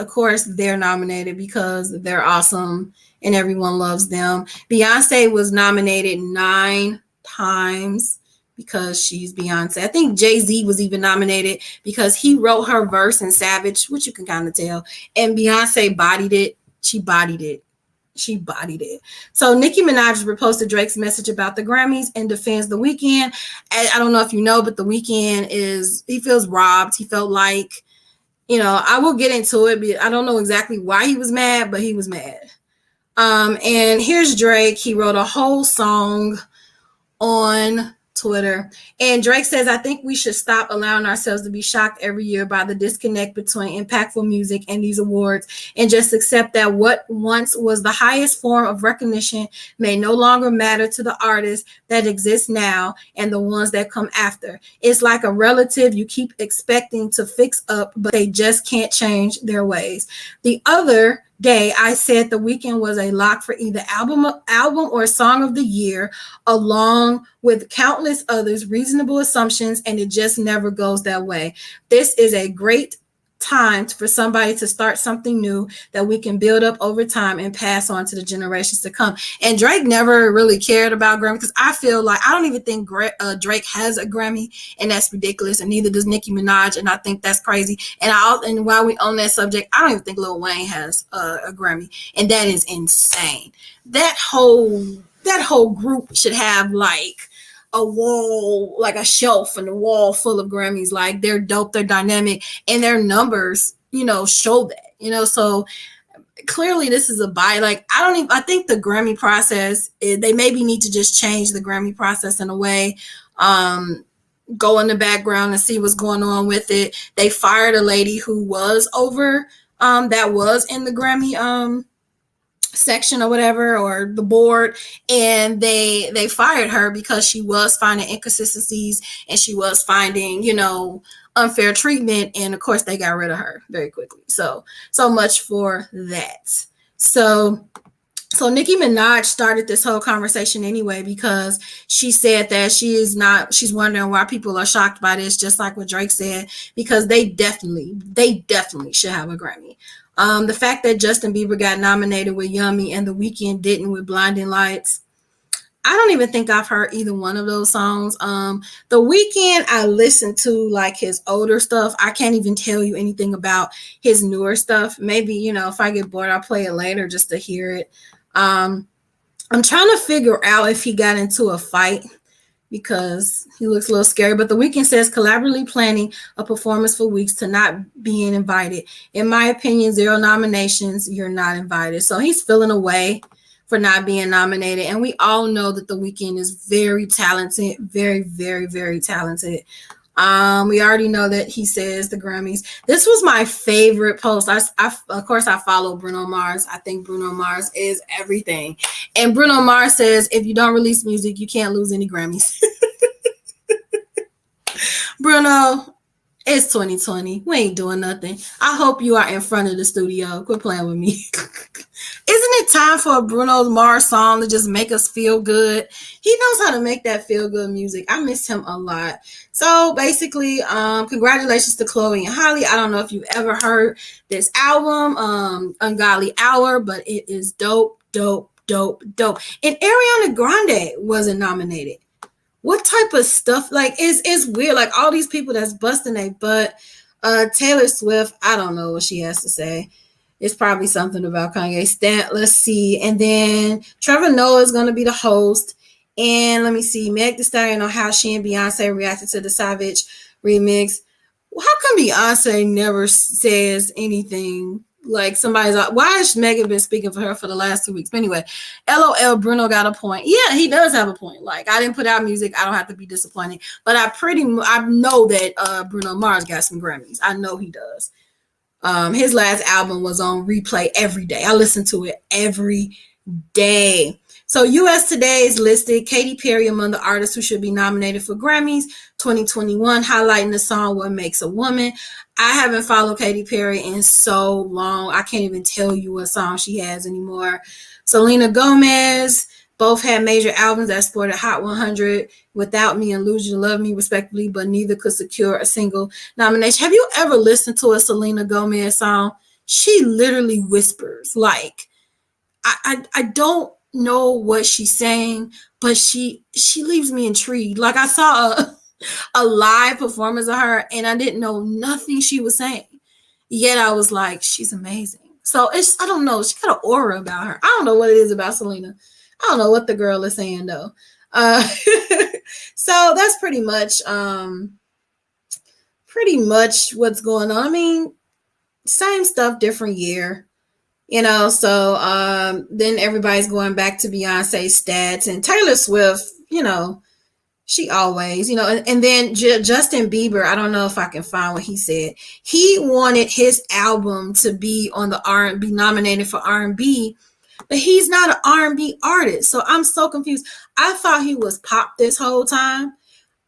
course, they're nominated because they're awesome and everyone loves them. Beyonce was nominated 9 times because she's Beyonce. I think Jay-Z was even nominated because he wrote her verse in Savage, which you can kind of tell. And Beyonce bodied it. She bodied it. So Nicki Minaj reposted Drake's message about the Grammys and defends The Weeknd. I don't know if you know, but The Weeknd he feels robbed. He felt like, I will get into it, but I don't know exactly why he was mad, but he was mad. And here's Drake. He wrote a whole song on Twitter. And Drake says, I think we should stop allowing ourselves to be shocked every year by the disconnect between impactful music and these awards, and just accept that what once was the highest form of recognition may no longer matter to the artists that exist now and the ones that come after. It's like a relative you keep expecting to fix up, but they just can't change their ways. The other day, I said The Weeknd was a lock for either album or song of the year, along with countless others, reasonable assumptions, and it just never goes that way. This is a great time for somebody to start something new that we can build up over time and pass on to the generations to come. And Drake never really cared about Grammy, because I feel like I don't even think Drake has a Grammy, and that's ridiculous, and neither does Nicki Minaj, and I think that's crazy. And while we on that subject, I don't even think Lil Wayne has a Grammy, and that is insane. That whole group should have like a wall, like a shelf and a wall full of Grammys. Like, they're dope, they're dynamic, and their numbers, show that, so clearly this is a buy. Like, I think the Grammy process, they maybe need to just change the Grammy process in a way, go in the background and see what's going on with it. They fired a lady who was over, that was in the Grammy, section or whatever, or the board, and they fired her because she was finding inconsistencies and she was finding, you know, unfair treatment, and of course they got rid of her very quickly. So much for that. So Nicki Minaj started this whole conversation anyway, because she said that she's wondering why people are shocked by this, just like what Drake said, because they definitely should have a Grammy. The fact that Justin Bieber got nominated with Yummy and The Weeknd didn't with Blinding Lights, I don't even think I've heard either one of those songs. The Weeknd, I listened to like his older stuff. I can't even tell you anything about his newer stuff. Maybe, you know, if I get bored, I'll play it later just to hear it. I'm trying to figure out if he got into a fight, because he looks a little scary. But The Weeknd says collaboratively planning a performance for weeks to not being invited. In my opinion, 0 nominations, you're not invited. So he's feeling away for not being nominated. And we all know that The Weeknd is very talented, very, very, very talented. We already know that he says the Grammys. This was my favorite post. I of course I follow Bruno Mars. I think Bruno Mars is everything. And Bruno Mars says, if you don't release music, you can't lose any Grammys. Bruno, it's 2020. We ain't doing nothing. I hope you are in front of the studio. Quit playing with me. Isn't it time for a Bruno Mars song to just make us feel good? He knows how to make that feel good music. I miss him a lot. So basically, congratulations to Chloe and Halle. I don't know if you've ever heard this album, Ungodly Hour, but it is dope, dope, dope, dope. And Ariana Grande wasn't nominated. What type of stuff? Like, it's weird. Like, all these people that's busting their butt. Taylor Swift, I don't know what she has to say. It's probably something about Kanye. Let's see. And then Trevor Noah is going to be the host. And let me see. Meg Thee Stallion on how she and Beyonce reacted to the Savage remix. How come Beyonce never says anything? Like, somebody's like, why has Megan been speaking for her for the last 2 weeks? But anyway, LOL, Bruno got a point. Yeah, he does have a point. Like, I didn't put out music. I don't have to be disappointed. But I know that Bruno Mars got some Grammys. I know he does. His last album was on replay every day. I listen to it every day. So US Today is listed Katy Perry among the artists who should be nominated for Grammys 2021, highlighting the song What Makes a Woman. I haven't followed Katy Perry in so long. I can't even tell you what song she has anymore. Selena Gomez, both had major albums that sported Hot 100, Without Me and Lose You to Love Me, respectively, but neither could secure a single nomination. Have you ever listened to a Selena Gomez song? She literally whispers. Like, I don't know what she's saying, but she leaves me intrigued. Like, I saw a live performance of her and I didn't know nothing she was saying, yet I was like, she's amazing. So I don't know, she got an aura about her. I don't know what it is about Selena. I don't know what the girl is saying though. So that's pretty much what's going on. I mean, same stuff, different year. You know, so then everybody's going back to Beyonce's stats, and Taylor Swift, you know, she always, you know, and then Justin Bieber, I don't know if I can find what he said. He wanted his album to be on the R&B, nominated for R&B, but he's not an R&B artist. So I'm so confused. I thought he was pop this whole time.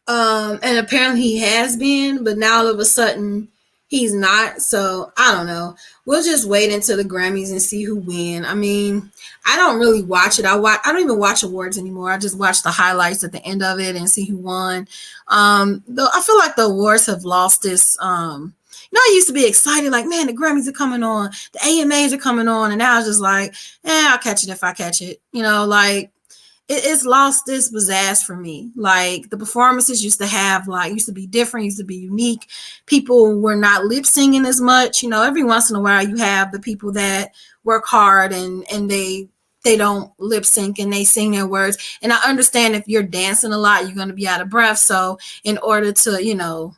And apparently he has been, but now all of a sudden he's not. So I don't know. We'll just wait until the Grammys and see who win. I mean, I don't really watch it. I don't even watch awards anymore. I just watch the highlights at the end of it and see who won. Though I feel like the awards have lost this. You know, I used to be excited, like, man, the Grammys are coming on, the AMAs are coming on, and now it's just like, I'll catch it if I catch it. You know, like, it's lost this pizzazz for me. Like, the performances used to be different, used to be unique. People were not lip singing as much. You know, every once in a while you have the people that work hard and they don't lip sync and they sing their words. And I understand if you're dancing a lot, you're going to be out of breath. So in order to, you know,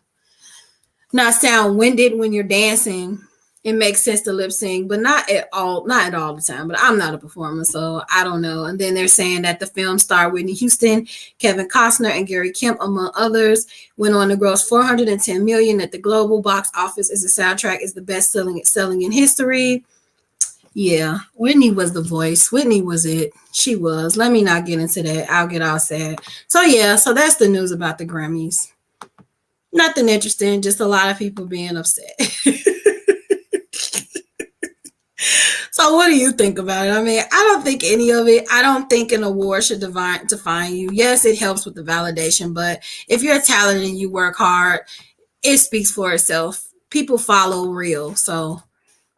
not sound winded when you're dancing, it makes sense to lip sync, but not at all the time. But I'm not a performer, so I don't know. And then they're saying that the film star Whitney Houston, Kevin Costner, and Gary Kemp, among others, went on to gross $410 million at the global box office. As the soundtrack is the best selling in history. Yeah, Whitney was the voice. Whitney was it. She was. Let me not get into that. I'll get all sad. So yeah, so that's the news about the Grammys. Nothing interesting, just a lot of people being upset. So what do you think about it? I mean, I don't think any of it. I don't think an award should define you. Yes, it helps with the validation, but if you're talented and you work hard, it speaks for itself. People follow real. So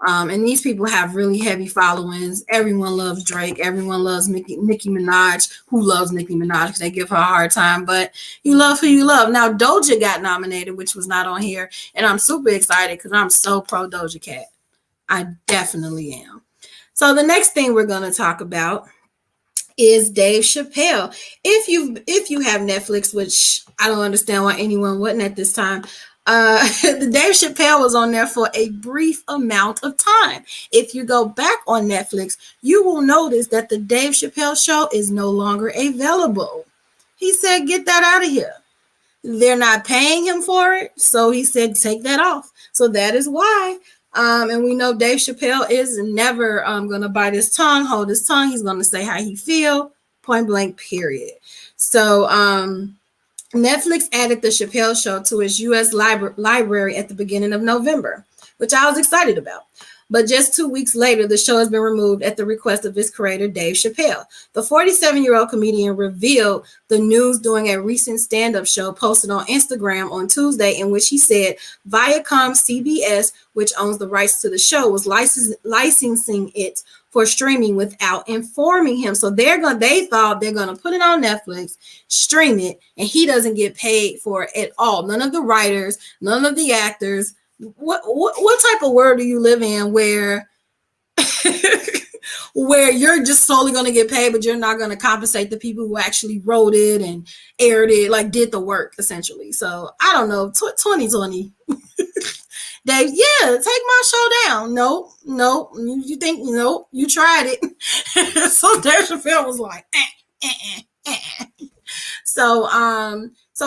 and these people have really heavy followings. Everyone loves Drake. Everyone loves Nicki Minaj, who loves Nicki Minaj because they give her a hard time. But you love who you love. Now, Doja got nominated, which was not on here. And I'm super excited because I'm so pro Doja Cat. I definitely am. So the next thing we're going to talk about is Dave Chappelle. If you have Netflix, which I don't understand why anyone wouldn't at this time, the Dave Chappelle was on there for a brief amount of time. If you go back on Netflix, you will notice that the Dave Chappelle show is no longer available. He said, get that out of here. They're not paying him for it. So he said, take that off. So that is why. And we know Dave Chappelle is never going to bite his tongue, hold his tongue. He's going to say how he feel, point blank, period. So Netflix added the Chappelle Show to its U.S. library at the beginning of November, which I was excited about. But just 2 weeks later, the show has been removed at the request of its creator, Dave Chappelle. The 47-year-old comedian revealed the news during a recent stand-up show posted on Instagram on Tuesday, in which he said Viacom CBS, which owns the rights to the show, was licensing it for streaming without informing him. So they thought they're gonna put it on Netflix, stream it, and he doesn't get paid for it at all. None of the writers, none of the actors. What type of world do you live in where where you're just solely gonna get paid, but you're not gonna compensate the people who actually wrote it and aired it, like did the work essentially? So I don't know, 2020. Dave, yeah, take my show down. Nope. You think, nope, you tried it. So Dave Chappelle was like, So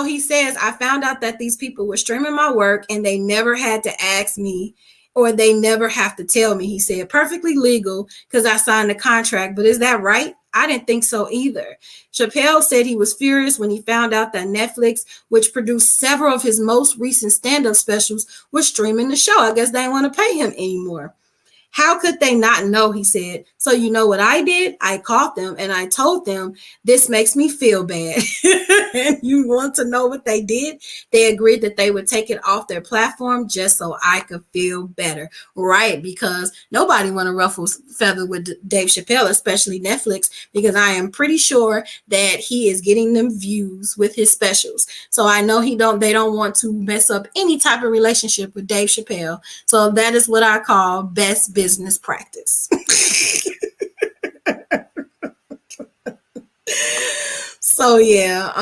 he says, I found out that these people were streaming my work and they never had to ask me or they never have to tell me. He said, perfectly legal because I signed the contract. But is that right? I didn't think so either. Chappelle said he was furious when he found out that Netflix, which produced several of his most recent stand-up specials, was streaming the show. I guess they didn't want to pay him anymore. How could they not know? He said. So you know what I did? I called them and I told them, this makes me feel bad. And you want to know what they did? They agreed that they would take it off their platform just so I could feel better. Right, because nobody want to ruffle feather with Dave Chappelle, especially Netflix, because I am pretty sure that he is getting them views with his specials. So I know they don't want to mess up any type of relationship with Dave Chappelle. So that is what I call best business practice. So yeah,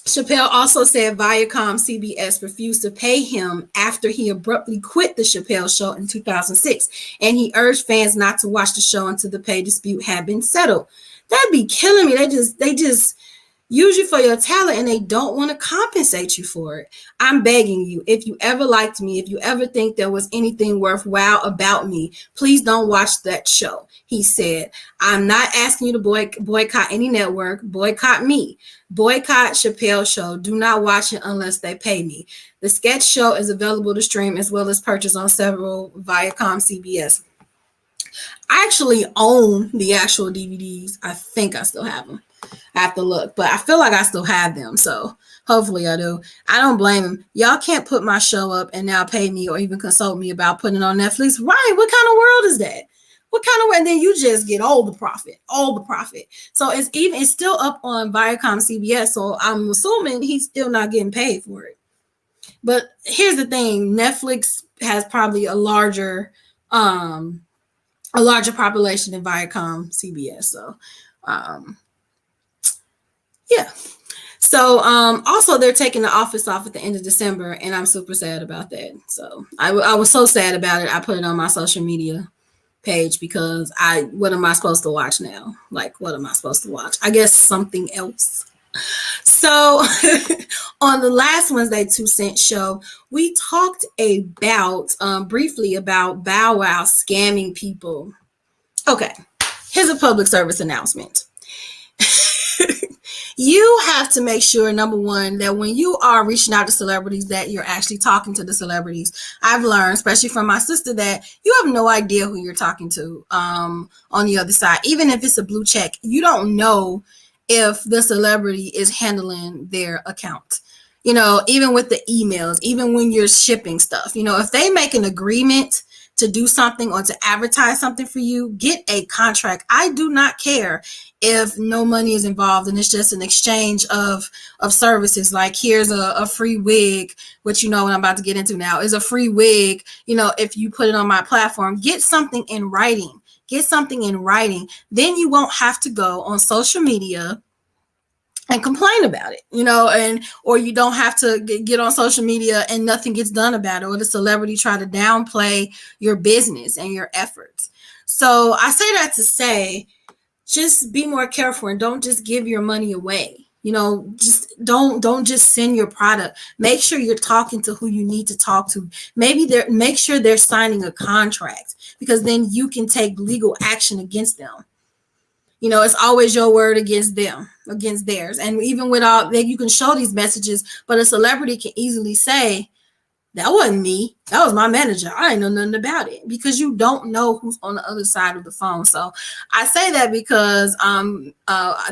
Chappelle also said Viacom CBS refused to pay him after he abruptly quit the Chappelle Show in 2006, and he urged fans not to watch the show until the pay dispute had been settled. That'd be killing me. They just use you for your talent and they don't want to compensate you for it. I'm begging you, if you ever liked me, if you ever think there was anything worthwhile about me, please don't watch that show. He said, I'm not asking you to boycott any network. Boycott me. Boycott Chappelle Show. Do not watch it unless they pay me. The sketch show is available to stream as well as purchase on several Viacom CBS. I actually own the actual DVDs. I think I still have them. I have to look, but I feel like I still have them. So hopefully I do. I don't blame him. Y'all can't put my show up and now pay me or even consult me about putting it on Netflix. Right. What kind of world is that? What kind of way? And then you just get all the profit. So it's still up on Viacom CBS. So I'm assuming he's still not getting paid for it. But here's the thing. Netflix has probably a larger population than Viacom CBS. So yeah. So also they're taking The Office off at the end of December, and I'm super sad about that. So I was so sad about it. I put it on my social media page because what am I supposed to watch now? Like, what am I supposed to watch? I guess something else. So on the last Wednesday 2 Cent show, we talked about briefly about Bow Wow scamming people. Okay, here's a public service announcement. You have to make sure, number one, that when you are reaching out to celebrities, that you're actually talking to the celebrities. I've learned, especially from my sister, that you have no idea who you're talking to on the other side. Even if it's a blue check, you don't know if the celebrity is handling their account. You know, even with the emails, even when you're shipping stuff, you know, if they make an agreement to do something or to advertise something for you, get a contract. I do not care if no money is involved and it's just an exchange of services. Like, here's a free wig, which, you know, what I'm about to get into now is a free wig. You know, if you put it on my platform, get something in writing. Get something in writing. Then you won't have to go on social media and complain about it, you know, or you don't have to get on social media and nothing gets done about it, or the celebrity try to downplay your business and your efforts. So I say that to say, just be more careful and don't just give your money away. You know, just don't just send your product. Make sure you're talking to who you need to talk to. Make sure they're signing a contract, because then you can take legal action against them. You know, it's always your word against them, against theirs. And even without that, you can show these messages, but a celebrity can easily say, that wasn't me. That was my manager. I didn't know nothing about it, because you don't know who's on the other side of the phone. So I say that because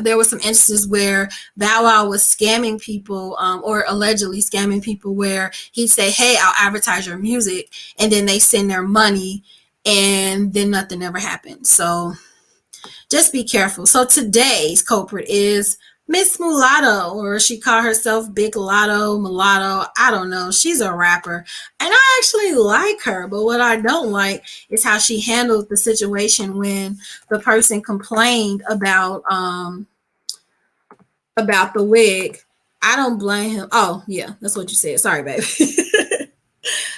there were some instances where Bow Wow was scamming people, or allegedly scamming people, where he'd say, hey, I'll advertise your music. And then they send their money and then nothing ever happened. So just be careful. So today's culprit is Miss Mulatto, or she called herself Big Lotto, Mulatto. I don't know. She's a rapper, and I actually like her. But what I don't like is how she handled the situation when the person complained about the wig. I don't blame him. Oh, yeah, that's what you said. Sorry, baby.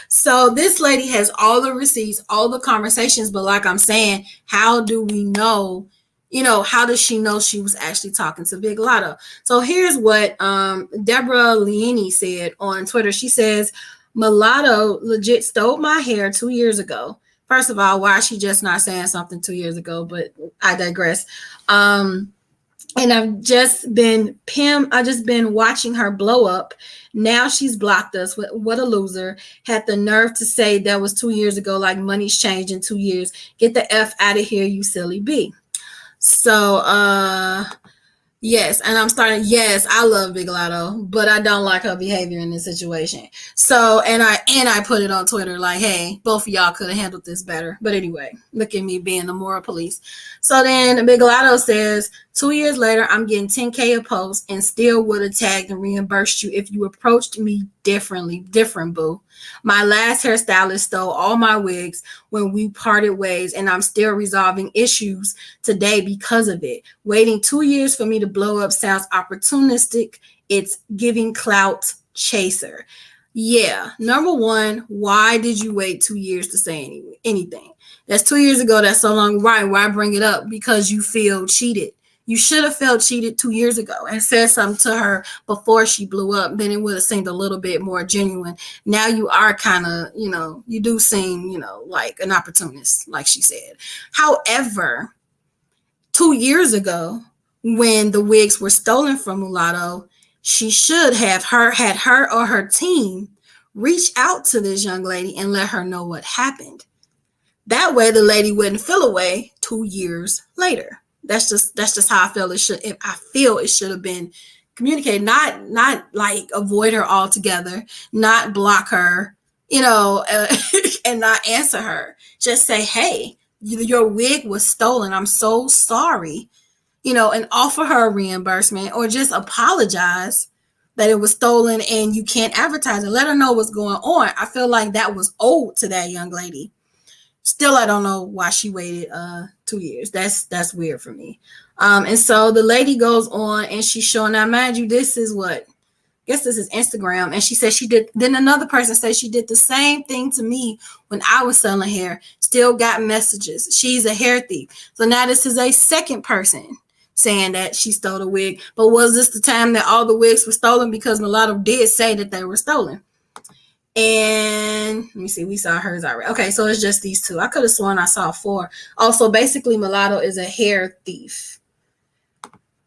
So this lady has all the receipts, all the conversations, but like I'm saying, how do we know? You know, how does she know she was actually talking to Big Lotto? So here's what Deborah Leini said on Twitter. She says, Mulatto legit stole my hair 2 years ago. First of all, why is she just not saying something 2 years ago? But I digress. And I've just been watching her blow up. Now she's blocked us. What a loser. Had the nerve to say that was 2 years ago, like money's changed in 2 years. Get the F out of here, you silly bee. So, yes, and yes, I love Big Lotto, but I don't like her behavior in this situation. So, and I put it on Twitter like, hey, both of y'all could have handled this better. But anyway, look at me being the moral police. So then Big Lotto says, 2 years later, I'm getting 10K a post and still would have tagged and reimbursed you if you approached me different, boo. My last hairstylist stole all my wigs when we parted ways, and I'm still resolving issues today because of it. Waiting 2 years for me to blow up sounds opportunistic. It's giving clout chaser. Yeah, number one, why did you wait 2 years to say anything? That's 2 years ago. That's so long. Right? Why bring it up? Because you feel cheated. You should have felt cheated 2 years ago and said something to her before she blew up. Then it would have seemed a little bit more genuine. Now you are kind of, you know, you do seem, you know, like an opportunist, like she said. However, 2 years ago, when the wigs were stolen from Mulatto, she should have had her or her team reach out to this young lady and let her know what happened. That way the lady wouldn't feel away 2 years later. That's just how I feel it should. I feel it should have been communicated, not like avoid her altogether, not block her, you know, and not answer her. Just say, hey, your wig was stolen. I'm so sorry, you know, and offer her a reimbursement, or just apologize that it was stolen and you can't advertise it. Let her know what's going on. I feel like that was owed to that young lady. Still, I don't know why she waited 2 years. That's weird for me. And so the lady goes on and she's showing, now mind you, this is what, I guess this is Instagram. And she said she did, then another person said she did the same thing to me when I was selling hair. Still got messages. She's a hair thief. So now this is a second person saying that she stole the wig. But was this the time that all the wigs were stolen? Because Mulatto did say that they were stolen. And let me see, we saw hers already. Okay, so it's just these two. I could have sworn I saw 4. Also, basically, Mulatto is a hair thief.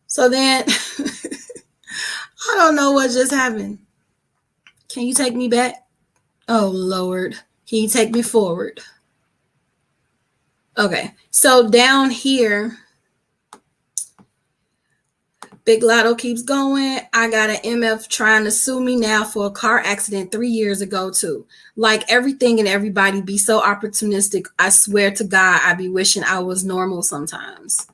So then, I don't know what just happened. Can you take me back? Oh, Lord. Can you take me forward? Okay, so down here, Big Lotto keeps going. I got an MF trying to sue me now for a car accident 3 years ago too. Like everything and everybody be so opportunistic. I swear to God, I be wishing I was normal sometimes.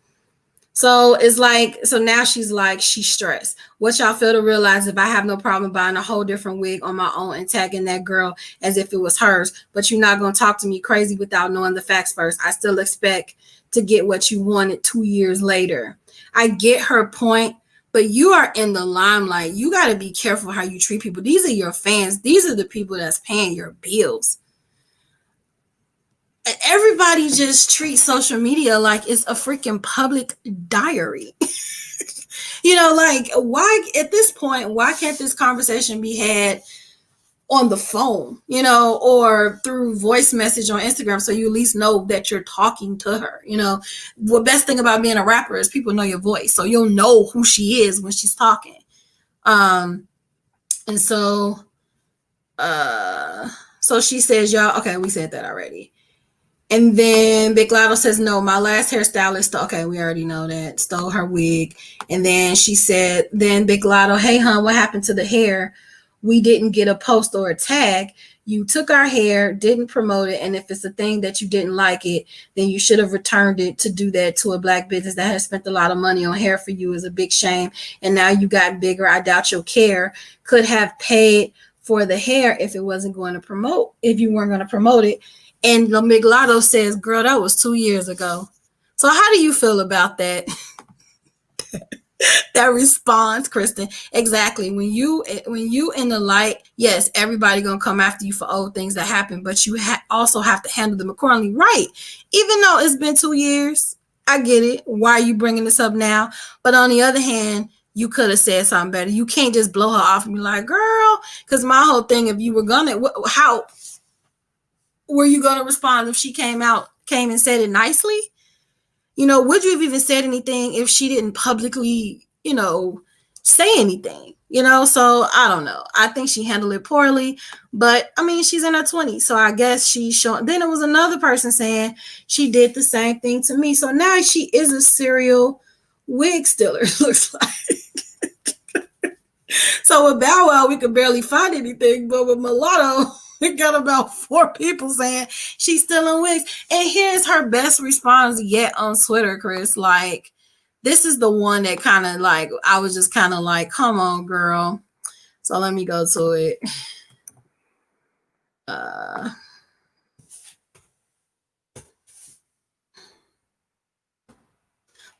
So it's like, so now she's like, she's stressed. What y'all fail to realize, if I have no problem buying a whole different wig on my own and tagging that girl as if it was hers, but you're not going to talk to me crazy without knowing the facts first. I still expect to get what you wanted 2 years later. I get her point, but you are in the limelight. You got to be careful how you treat people. These are your fans. These are the people that's paying your bills. And everybody just treats social media like it's a freaking public diary. You know, like, why at this point, why can't this conversation be had on the phone, you know, or through voice message on Instagram, so you at least know that you're talking to her? You know, the best thing about being a rapper is people know your voice, so you'll know who she is when she's talking. And so she says, y'all, okay, we said that already. And then Big Lotto says, no, my last hairstylist, okay, we already know that, stole her wig. And then she said, then Big Lotto, hey, hon, what happened to the hair? We didn't get a post or a tag. You took our hair, didn't promote it. And if it's a thing that you didn't like it, then you should have returned it. To do that to a Black business that has spent a lot of money on hair for you is a big shame. And now you got bigger. I doubt your care could have paid for the hair if it wasn't going to promote, if you weren't going to promote it. And Big Lotto says, girl, that was 2 years ago. So how do you feel about that? That response, Kristen? Exactly. When you in the light, yes, everybody gonna come after you for old things that happened, but you also have to handle them accordingly, right? Even though it's been 2 years, I get it. Why are you bringing this up now? But on the other hand, you could have said something better. You can't just blow her off and be like, girl, because my whole thing, if you were gonna, how were you gonna respond if she came and said it nicely? You know, would you have even said anything if she didn't publicly, you know, say anything? You know, so I don't know. I think she handled it poorly, but I mean, she's in her 20s, so I guess she's showing. Then it was another person saying she did the same thing to me. So now she is a serial wig stealer, it looks like. So with Bow Wow, we could barely find anything, but with Mulatto, we got about 4 people saying she's stealing wigs. And here's her best response yet on Twitter, Chris. Like, this is the one that kind of like, I was just kind of like, come on, girl. So let me go to it.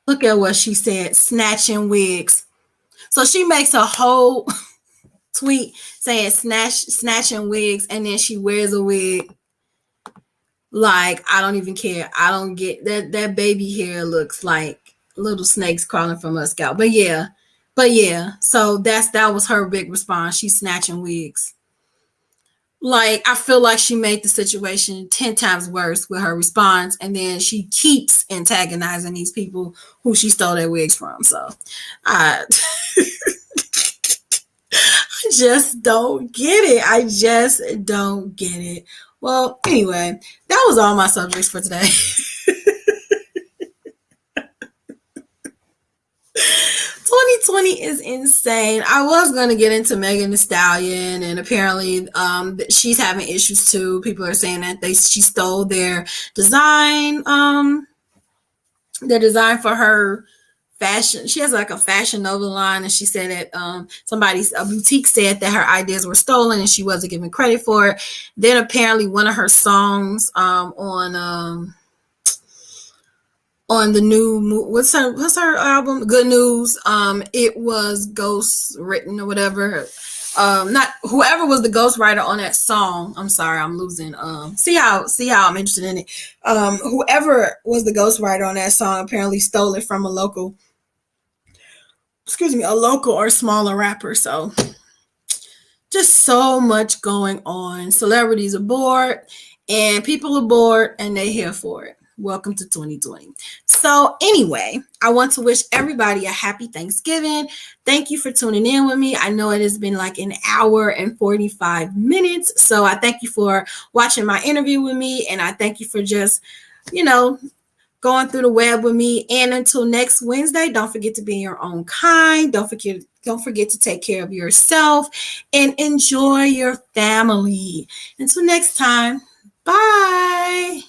Look at what she said, snatching wigs. So she makes a whole tweet saying snatching wigs, and then she wears a wig. Like, I don't even care. I don't get that baby hair looks like little snakes crawling from her scalp. But yeah. So that was her big response. She's snatching wigs. Like, I feel like she made the situation 10 times worse with her response, and then she keeps antagonizing these people who she stole their wigs from. So I just don't get it. I just don't get it. Well, anyway, that was all my subjects for today. 2020 is insane. I was going to get into Megan Thee Stallion, and apparently she's having issues too. People are saying that she stole their design for her fashion. She has like a Fashion Nova line, and she said that a boutique said that her ideas were stolen and she wasn't given credit for it. Then apparently one of her songs on the new, what's her album, Good News, it was ghost written or whatever. Not whoever was the ghostwriter on that song. I'm sorry, I'm losing. See how I'm interested in it. Whoever was the ghostwriter on that song apparently stole it from a local a local or smaller rapper. So just so much going on. Celebrities aboard and people aboard, and they here for it. Welcome to 2020. So anyway, I want to wish everybody a happy Thanksgiving. Thank you for tuning in with me. I know it has been like an hour and 45 minutes. So I thank you for watching my interview with me. And I thank you for just, going through the web with me. And until next Wednesday, don't forget to be your own kind. Don't forget to take care of yourself and enjoy your family. Until next time, bye.